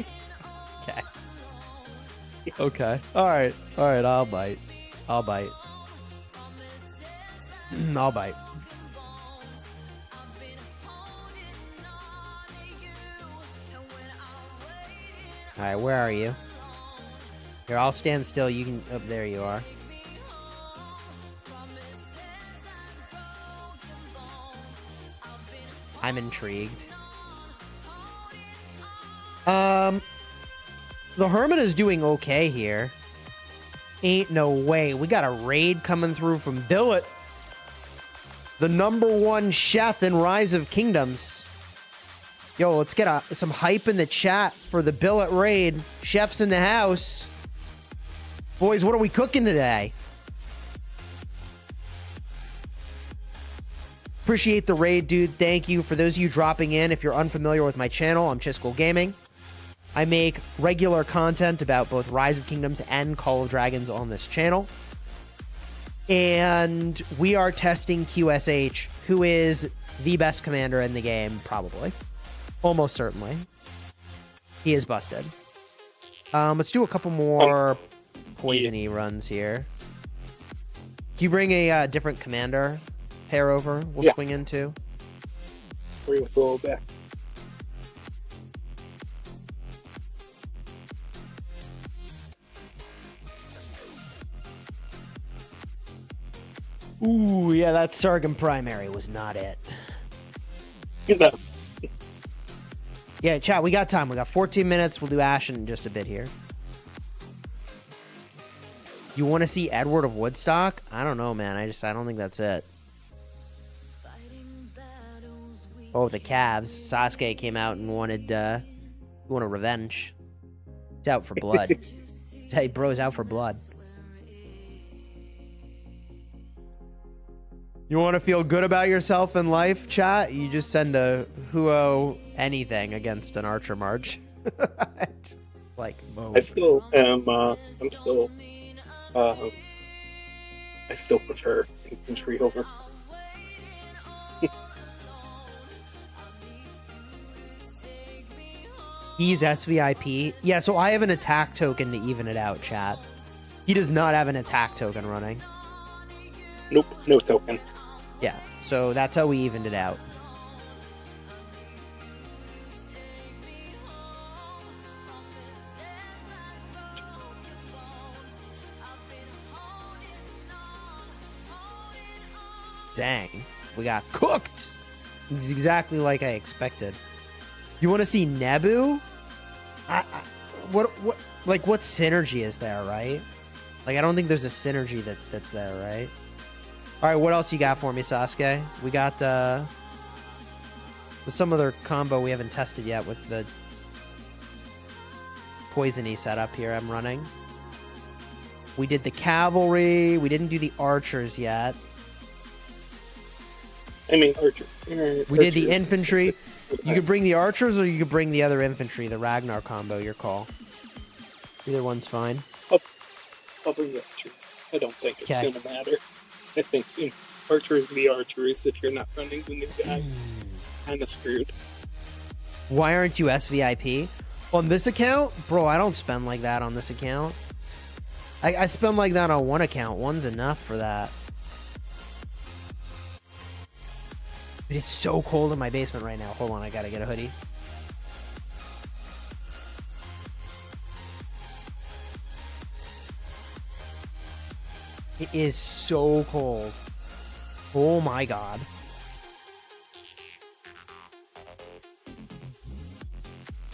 [SPEAKER 1] Okay. Okay. All right. I'll bite. I'll bite. All right, where are you? Here, I'll stand still. You can... Oh, there you are. I'm intrigued. The Herman is doing okay here. Ain't no way. We got a raid coming through from Billet. The #1 chef in Rise of Kingdoms. Yo, let's get some hype in the chat for the Billet raid. Chef's in the house. Boys, what are we cooking today? Appreciate the raid, dude. Thank you. For those of you dropping in, if you're unfamiliar with my channel, I'm Chisgule Gaming. I make regular content about both Rise of Kingdoms and Call of Dragons on this channel. And we are testing QSH, who is the best commander in the game, probably. Almost certainly. He is busted. Let's do a couple more poisony runs here. Do you bring a different commander pair over? We'll swing into.
[SPEAKER 2] Bring a little back.
[SPEAKER 1] Ooh, yeah, that Sargon primary was not it.
[SPEAKER 2] No.
[SPEAKER 1] Yeah, chat, we got time. We got 14 minutes. We'll do Ash in just a bit here. You want to see Edward of Woodstock? I don't know, man. I don't think that's it. Oh, the Cavs. Sasuke came out and wanted revenge. He's out for blood. Hey, bro's out for blood. You want to feel good about yourself in life, chat? You just send a Huo anything against an Archer March. Like,
[SPEAKER 2] I still am, I still prefer infantry over.
[SPEAKER 1] He's SVIP. Yeah, so I have an attack token to even it out, chat. He does not have an attack token running.
[SPEAKER 2] Nope, no token.
[SPEAKER 1] Yeah, so that's how we evened it out. Dang, we got cooked. It's exactly like I expected. You want to see Nebu? What synergy is there, right? Like, I don't think there's a synergy that's there, right? All right, what else you got for me, Sasuke? We got some other combo we haven't tested yet with the poisony setup here I'm running. We did the cavalry. We didn't do the archers yet.
[SPEAKER 2] I mean, archer.
[SPEAKER 1] We did the infantry. You could bring the archers or you could bring the other infantry, the Ragnar combo, your call. Either one's fine.
[SPEAKER 2] I'll bring the archers. I don't think it's going to matter. I think archers v archers, if you're not running the new guy, kind of screwed.
[SPEAKER 1] Why aren't you SVIP? On this account? Bro, I don't spend like that on this account. I spend like that on one account. One's enough for that. But it's so cold in my basement right now. Hold on, I gotta get a hoodie. It is so cold. Oh my god.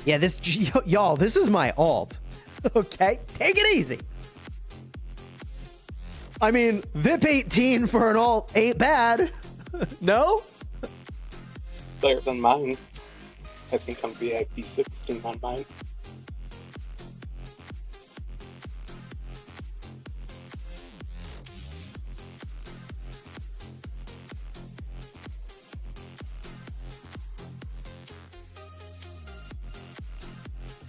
[SPEAKER 1] Yeah, this, y'all, this is my alt. Okay, take it easy. I mean, VIP 18 for an alt ain't bad. No?
[SPEAKER 2] Better than mine. I think I'm VIP 16 on mine.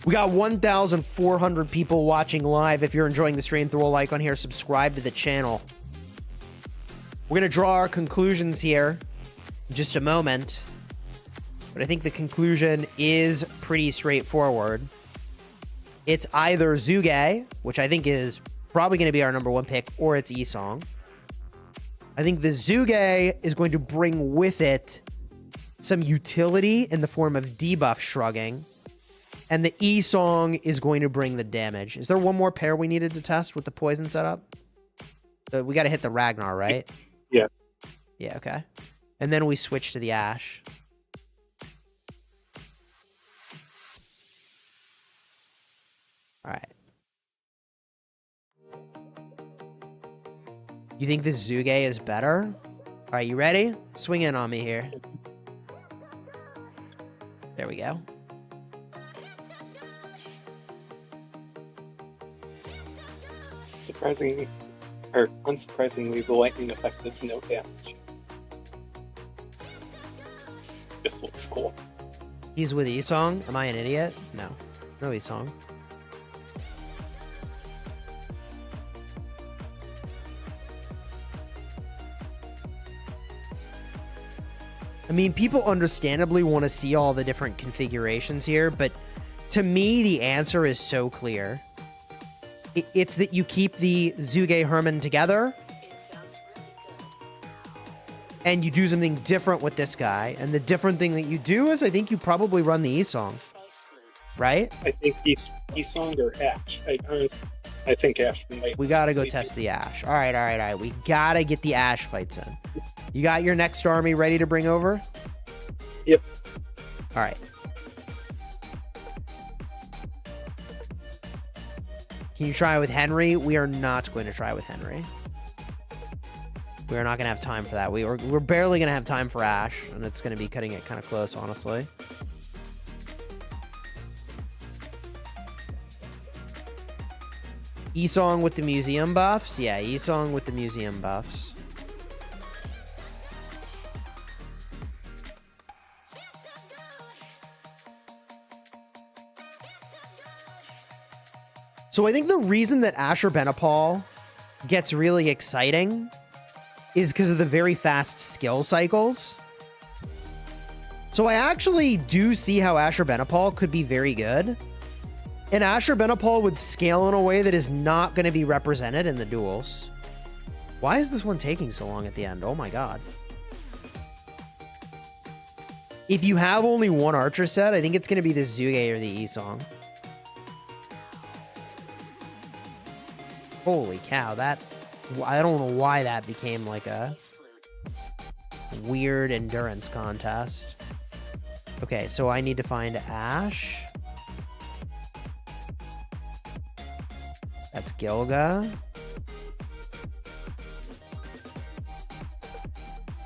[SPEAKER 1] We got 1,400 people watching live. If you're enjoying the stream, throw a like on here, subscribe to the channel. We're going to draw our conclusions here in just a moment. But I think the conclusion is pretty straightforward. It's either Chisgule, which I think is probably going to be our number one pick, or it's E-ong. I think the Chisgule is going to bring with it some utility in the form of debuff shrugging. And the E-ong is going to bring the damage. Is there one more pair we needed to test with the poison setup? We got to hit the Ragnar, right?
[SPEAKER 2] Yeah.
[SPEAKER 1] Yeah, okay. And then we switch to the Ash. All right. You think the Chisgule is better? All right, you ready? Swing in on me here. There we go.
[SPEAKER 2] Surprisingly, or unsurprisingly, the lightning effect does no damage. This looks cool.
[SPEAKER 1] He's with E-ong. Am I an idiot? No. No E-ong. I mean, people understandably want to see all the different configurations here, but to me, the answer is so clear. It's that you keep the Chisgule Herman together, and you do something different with this guy. And the different thing that you do is, I think you probably run the E-ong, right?
[SPEAKER 2] I think E-ong or Ash. I think Ash.
[SPEAKER 1] We gotta go test the Ash. All right. We gotta get the Ash fights in. You got your next army ready to bring over?
[SPEAKER 2] Yep.
[SPEAKER 1] All right. Can you try with Henry? We are not going to try with Henry. We are not going to have time for that. We're barely going to have time for Ash, and it's going to be cutting it kind of close, honestly. E-ong with the museum buffs? Yeah, E-ong with the museum buffs. So I think the reason that Asher Benapal gets really exciting is because of the very fast skill cycles. So I actually do see how Asher Benapal could be very good. And Asher Benapal would scale in a way that is not going to be represented in the duels. Why is this one taking so long at the end? Oh my god. If you have only one archer set, I think it's going to be the Chisgule or the E-ong. Holy cow, that... I don't know why that became like a weird endurance contest. Okay, so I need to find Ash. That's Gilga.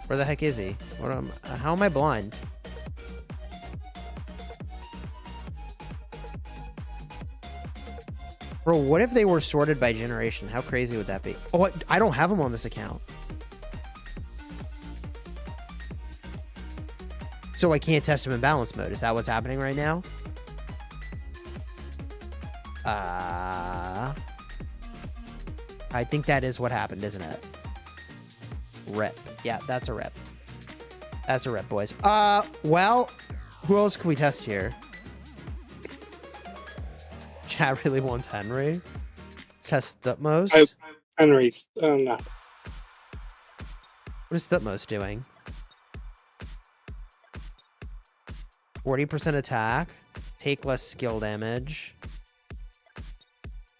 [SPEAKER 1] Where the heck is he? How am I blind? Bro, what if they were sorted by generation? How crazy would that be? Oh, I don't have them on this account. So I can't test them in balance mode. Is that what's happening right now? I think that is what happened, isn't it? Rip. Yeah, that's a rip. That's a rip, boys. Well, who else can we test here? Chat really wants Henry. Let's test Thutmose.
[SPEAKER 2] Henry's, no.
[SPEAKER 1] What is Thutmose doing? 40% attack. Take less skill damage.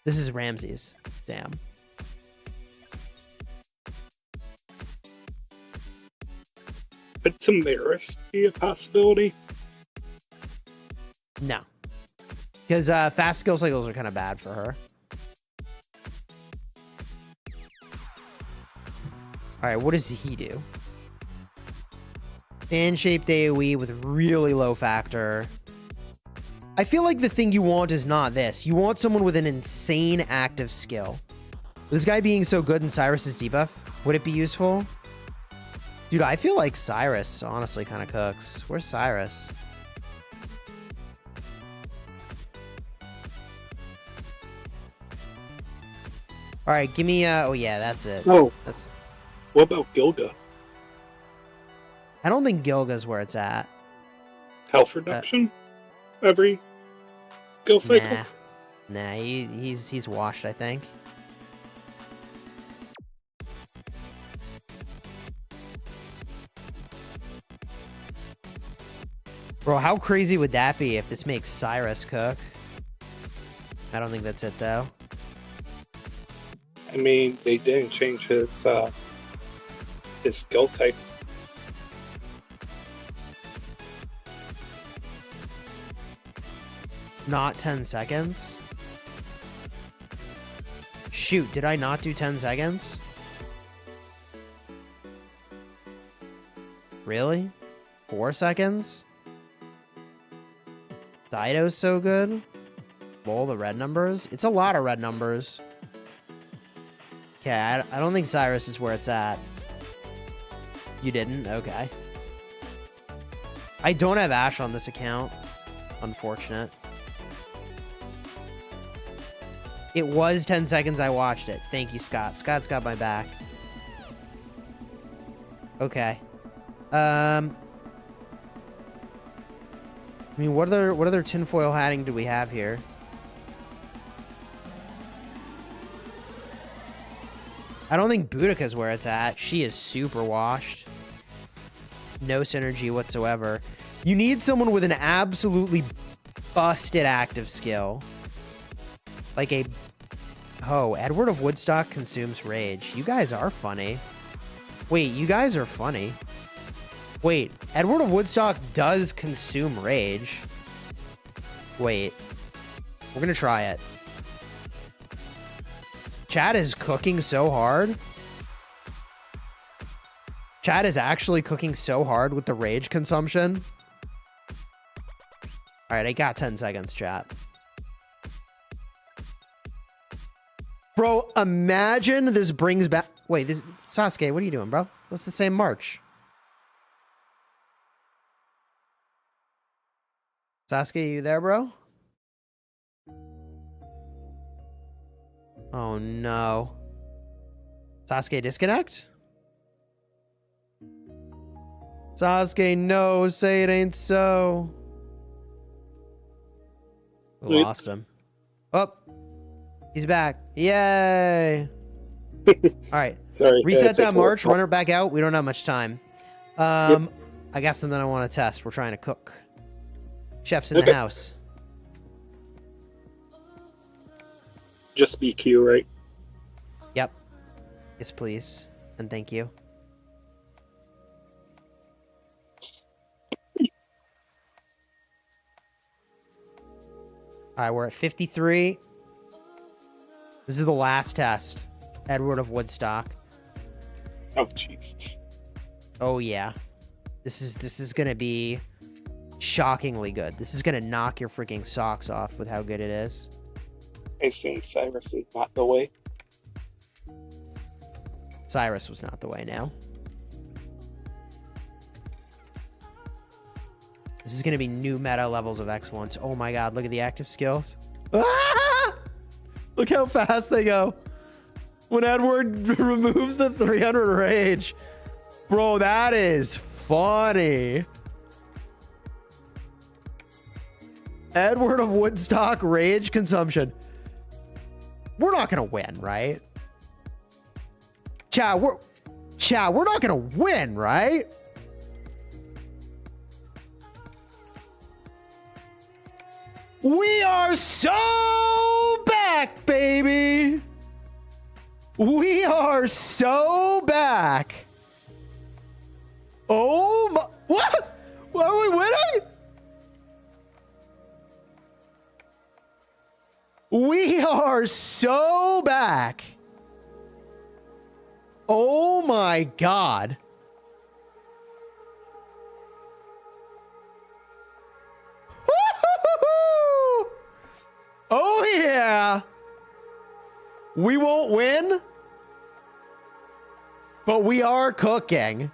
[SPEAKER 1] This is Ramses. Damn.
[SPEAKER 2] Tamaris be a possibility?
[SPEAKER 1] No. Because fast skill cycles are kind of bad for her. Alright, what does he do? Fan-shaped AoE with really low factor. I feel like the thing you want is not this. You want someone with an insane active skill. This guy being so good in Cyrus's debuff, would it be useful? Dude, I feel like Cyrus honestly kind of cooks. Where's Cyrus? All right, give me. Oh yeah, that's it.
[SPEAKER 2] Oh,
[SPEAKER 1] That's.
[SPEAKER 2] what about Gilga?
[SPEAKER 1] I don't think Gilga's where it's at.
[SPEAKER 2] Health reduction every skill cycle?
[SPEAKER 1] Nah, he's washed, I think. Bro, how crazy would that be if this makes Cyrus cook? I don't think that's it though.
[SPEAKER 2] I mean, they didn't change his skill type.
[SPEAKER 1] Not 10 seconds? Shoot, did I not do 10 seconds? Really? 4 seconds? Dido's so good? All the red numbers? It's a lot of red numbers. Okay, I don't think Cyrus is where it's at. You didn't? Okay. I don't have Ash on this account. Unfortunate. It was 10 seconds I watched it. Thank you, Scott. Scott's got my back. Okay. I mean, what other tinfoil hatting do we have here? I don't think Boudica's where it's at. She is super washed. No synergy whatsoever. You need someone with an absolutely busted active skill. Like a... Oh, Edward of Woodstock consumes rage. You guys are funny. Wait, you guys are funny. Wait, Edward of Woodstock does consume rage. Wait. We're gonna try it. Chat is cooking so hard. Chat is actually cooking so hard with the rage consumption. Alright, I got 10 seconds, chat. Bro, imagine this brings back... Wait, this... Sasuke, what are you doing, bro? That's the same march. Sasuke, you there, bro? Oh, no. Sasuke, disconnect? Sasuke, no, say it ain't so. We lost him. Oh, he's back. Yay. All right.
[SPEAKER 2] Sorry.
[SPEAKER 1] Reset that march, run it back out. We don't have much time. I got something I want to test. We're trying to cook. Chef's in the house.
[SPEAKER 2] Just BQ, right?
[SPEAKER 1] Yep. Yes, please. And thank you. All right, we're at 53. This is the last test. Edward of Woodstock.
[SPEAKER 2] Oh, Jesus.
[SPEAKER 1] Oh, yeah. This is going to be shockingly good. This is going to knock your freaking socks off with how good it is.
[SPEAKER 2] I assume Cyrus is not the way.
[SPEAKER 1] Cyrus was not the way now. This is going to be new meta levels of excellence. Oh my god, look at the active skills. Ah! Look how fast they go. When Edward removes the 300 rage. Bro, that is funny. Edward of Woodstock rage consumption. We're not going to win, right? Chat, we're not going to win, right? We are so back, baby. We are so back. Oh my... What? What, are we winning? We are so back. Oh my God. Oh yeah. We won't win, but we are cooking.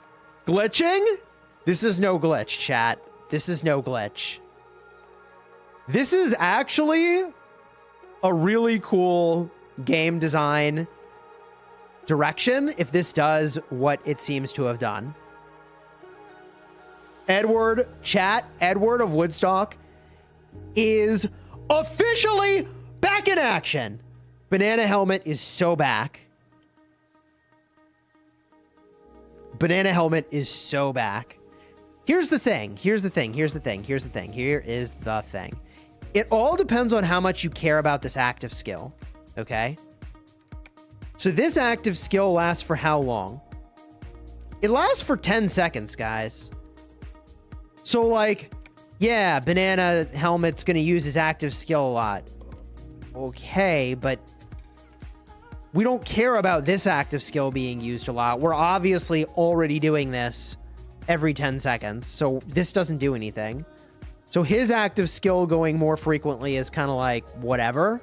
[SPEAKER 1] Glitching? This is no glitch, chat. This is no glitch. This is actually a really cool game design direction if this does what it seems to have done. Edward, chat, Edward of Woodstock is officially back in action. Banana Helmet is so back. Banana Helmet is so back. Here's the thing. Here's the thing. Here's the thing. Here's the thing. Here is the thing. It all depends on how much you care about this active skill. Okay? So this active skill lasts for how long? It lasts for 10 seconds, guys. So, like, yeah, Banana Helmet's going to use his active skill a lot. Okay, but we don't care about this active skill being used a lot. We're obviously already doing this every 10 seconds, so this doesn't do anything. So his active skill going more frequently is kind of like whatever.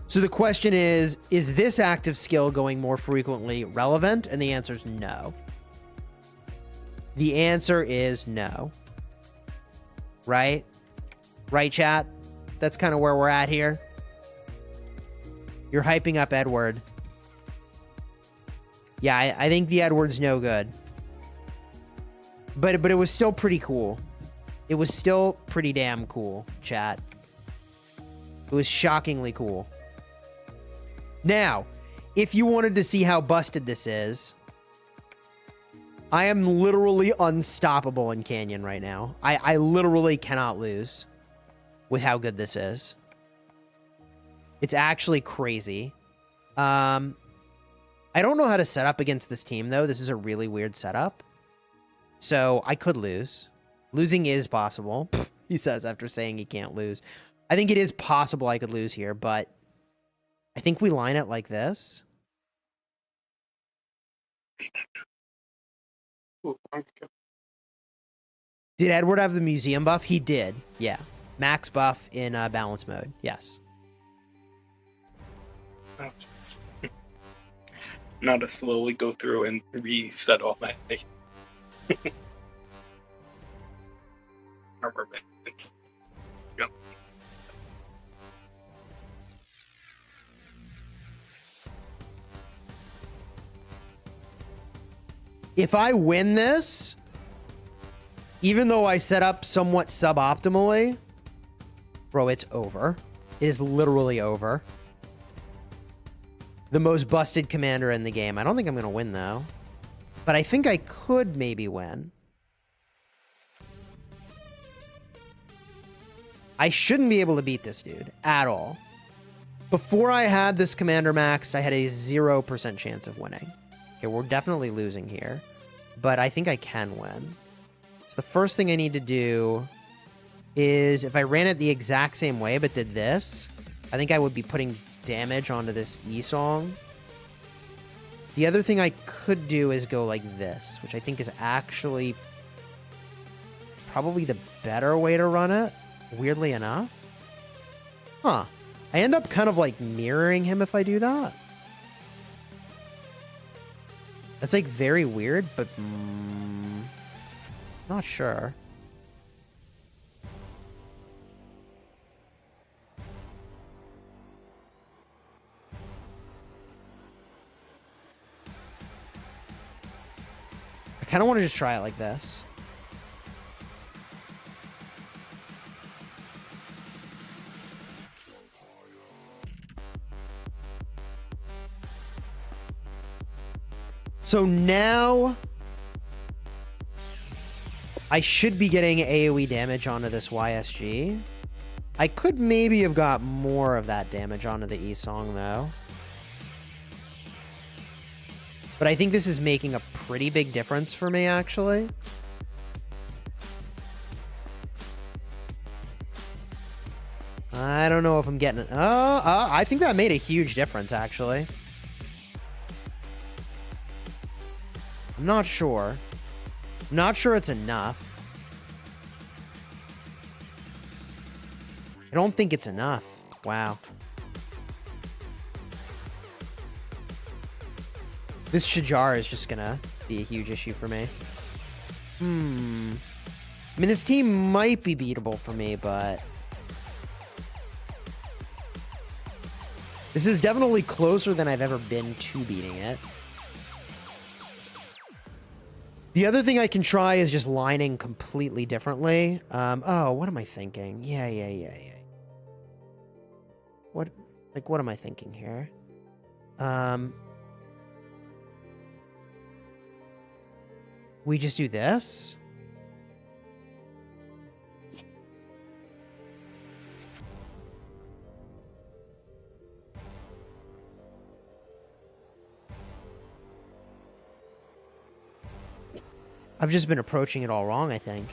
[SPEAKER 1] So the question is this active skill going more frequently relevant? And the answer is no. The answer is no. Right? Right, chat? That's kind of where we're at here. You're hyping up Edward. Yeah, I think the Edward's no good. But it was still pretty cool. It was still pretty damn cool, chat. It was shockingly cool. Now, if you wanted to see how busted this is, I am literally unstoppable in Canyon right now. I literally cannot lose with how good this is. It's actually crazy. I don't know how to set up against this team, though. This is a really weird setup. So I could lose. Losing is possible, he says after saying he can't lose. I think it is possible I could lose here, but I think we line it like this. Did Edward have the museum buff? He did, yeah. Max buff in balance mode, yes.
[SPEAKER 2] Oh, now to slowly go through and reset all my armor bits. Go.
[SPEAKER 1] If I win this, even though I set up somewhat suboptimally, bro, it's over. It is literally over. The most busted commander in the game. I don't think I'm going to win, though. But I think I could maybe win. I shouldn't be able to beat this dude at all. Before I had this commander maxed, I had a 0% chance of winning. Okay, we're definitely losing here. But I think I can win. So the first thing I need to do is, if I ran it the exact same way but did this, I think I would be putting damage onto this E-ong. The other thing I could do is go like this, which I think is actually probably the better way to run it, weirdly enough. Huh. I end up kind of like mirroring him if I do that. That's like very weird, but not sure. I kind of want to just try it like this. So now I should be getting AoE damage onto this YSG. I could maybe have got more of that damage onto the E-ong though. But I think this is making a pretty big difference for me, actually. I don't know if I'm getting it. I think that made a huge difference, actually. I'm not sure. I'm not sure it's enough. I don't think it's enough. Wow. This Shajar is just gonna be a huge issue for me. I mean, this team might be beatable for me, but... this is definitely closer than I've ever been to beating it. The other thing I can try is just lining completely differently. Oh, what am I thinking? Yeah. What am I thinking here? We just do this? I've just been approaching it all wrong, I think.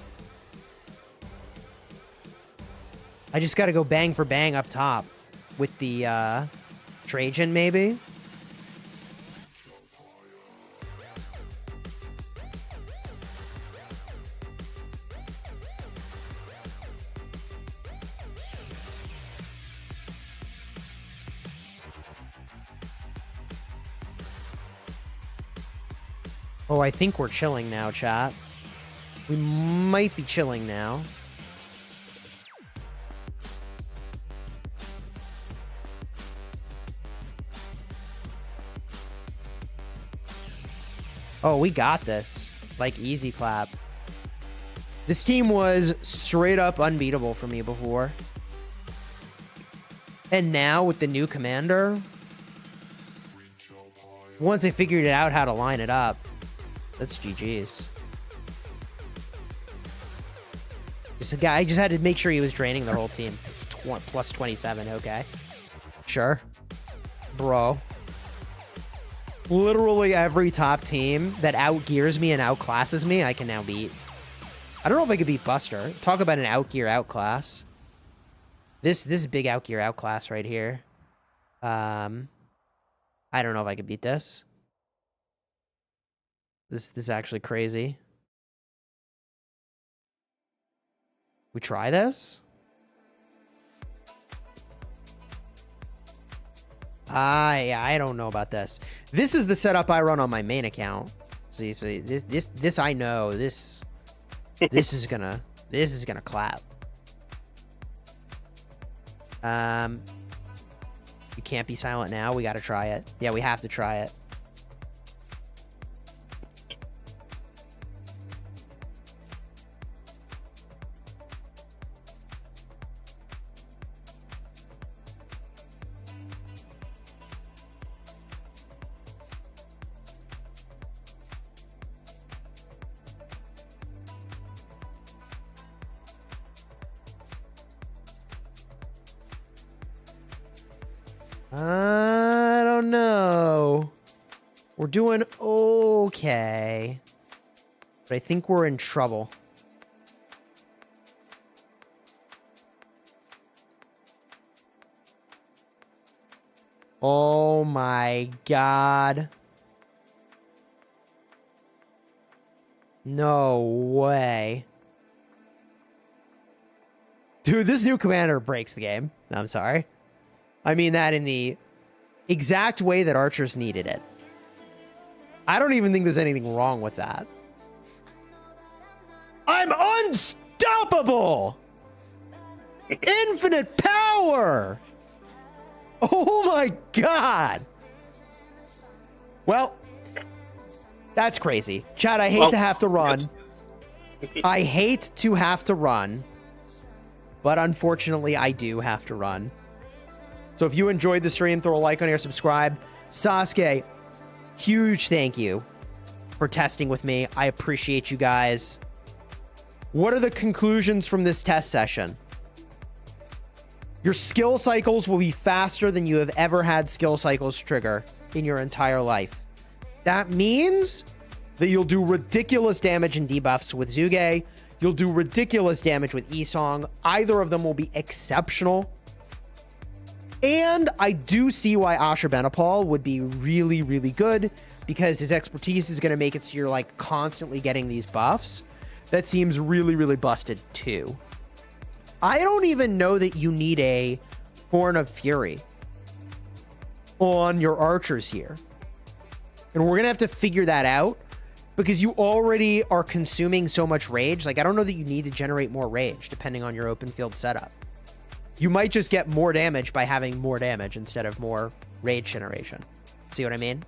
[SPEAKER 1] I just gotta go bang for bang up top with the Trajan, maybe? Oh, I think we're chilling now, chat. We might be chilling now. Oh, we got this. Like, easy clap. This team was straight up unbeatable for me before. And now, with the new commander, once I figured out how to line it up, that's GG's. I just had to make sure he was draining the whole team. Plus 27, okay. Sure. Bro. Literally every top team that outgears me and outclasses me, I can now beat. I don't know if I could beat Buster. Talk about an outgear outclass. This is big outgear outclass right here. I don't know if I could beat this. This is actually crazy. We try this? I don't know about this. This is the setup I run on my main account. See, this I know. This is gonna clap. You can't be silent now. We gotta try it. Yeah, we have to try it. I don't know. We're doing okay. But I think we're in trouble. Oh my god. No way. Dude, this new commander breaks the game. I'm sorry. I mean that in the exact way that archers needed it. I don't even think there's anything wrong with that. I'm unstoppable! Infinite power! Oh my god! Well, that's crazy. Chad, I hate to have to run. I hate to have to run. But unfortunately, I do have to run. So if you enjoyed the stream, throw a like on here, subscribe. Sasuke, huge thank you for testing with me. I appreciate you guys. What are the conclusions from this test session? Your skill cycles will be faster than you have ever had skill cycles trigger in your entire life. That means that you'll do ridiculous damage and debuffs with Zuge. You'll do ridiculous damage with E-ong. Either of them will be exceptional And I do see why Ashurbanipal would be really, really good, because his expertise is going to make it so you're like constantly getting these buffs. That seems really, really busted too. I don't even know that you need a Horn of Fury on your archers here. And we're going to have to figure that out, because you already are consuming so much rage. Like, I don't know that you need to generate more rage depending on your open field setup. You might just get more damage by having more damage instead of more rage generation. See what I mean?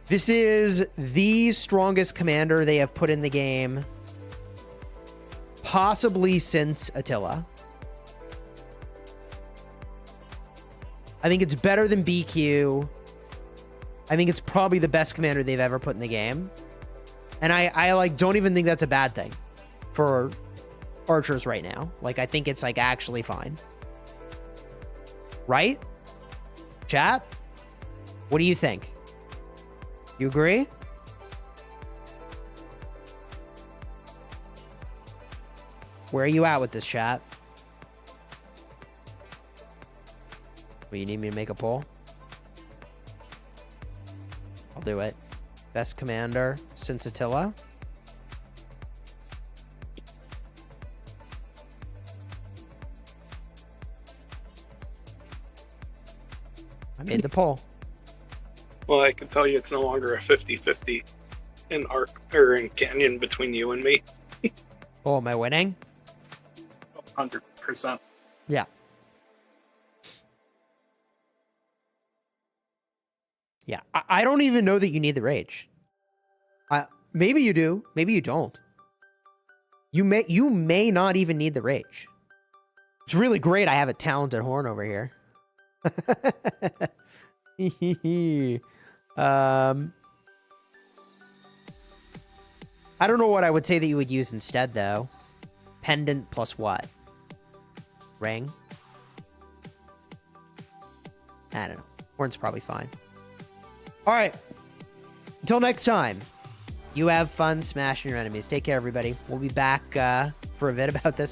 [SPEAKER 1] This is the strongest commander they have put in the game, possibly since Attila. I think it's better than BQ. I think it's probably the best commander they've ever put in the game. And I like don't even think that's a bad thing for archers right now. Like, I think it's like actually fine. Right? Chat? What do you think? You agree? Where are you at with this, chat? Well, you need me to make a poll? I'll do it. Best commander since Attila? I made the poll.
[SPEAKER 2] Well, I can tell you it's no longer a 50-50 in Arc or in Canyon between you and me.
[SPEAKER 1] Oh, am I winning?
[SPEAKER 2] 100%.
[SPEAKER 1] Yeah. Yeah. I don't even know that you need the rage. Maybe you do. Maybe you don't. You may not even need the rage. It's really great. I have a talented horn over here. I don't know what I would say that you would use instead, though. Pendant plus what? Ring? I don't know. Horn's probably fine. All right. Until next time, you have fun smashing your enemies. Take care, everybody. We'll be back for a bit about this.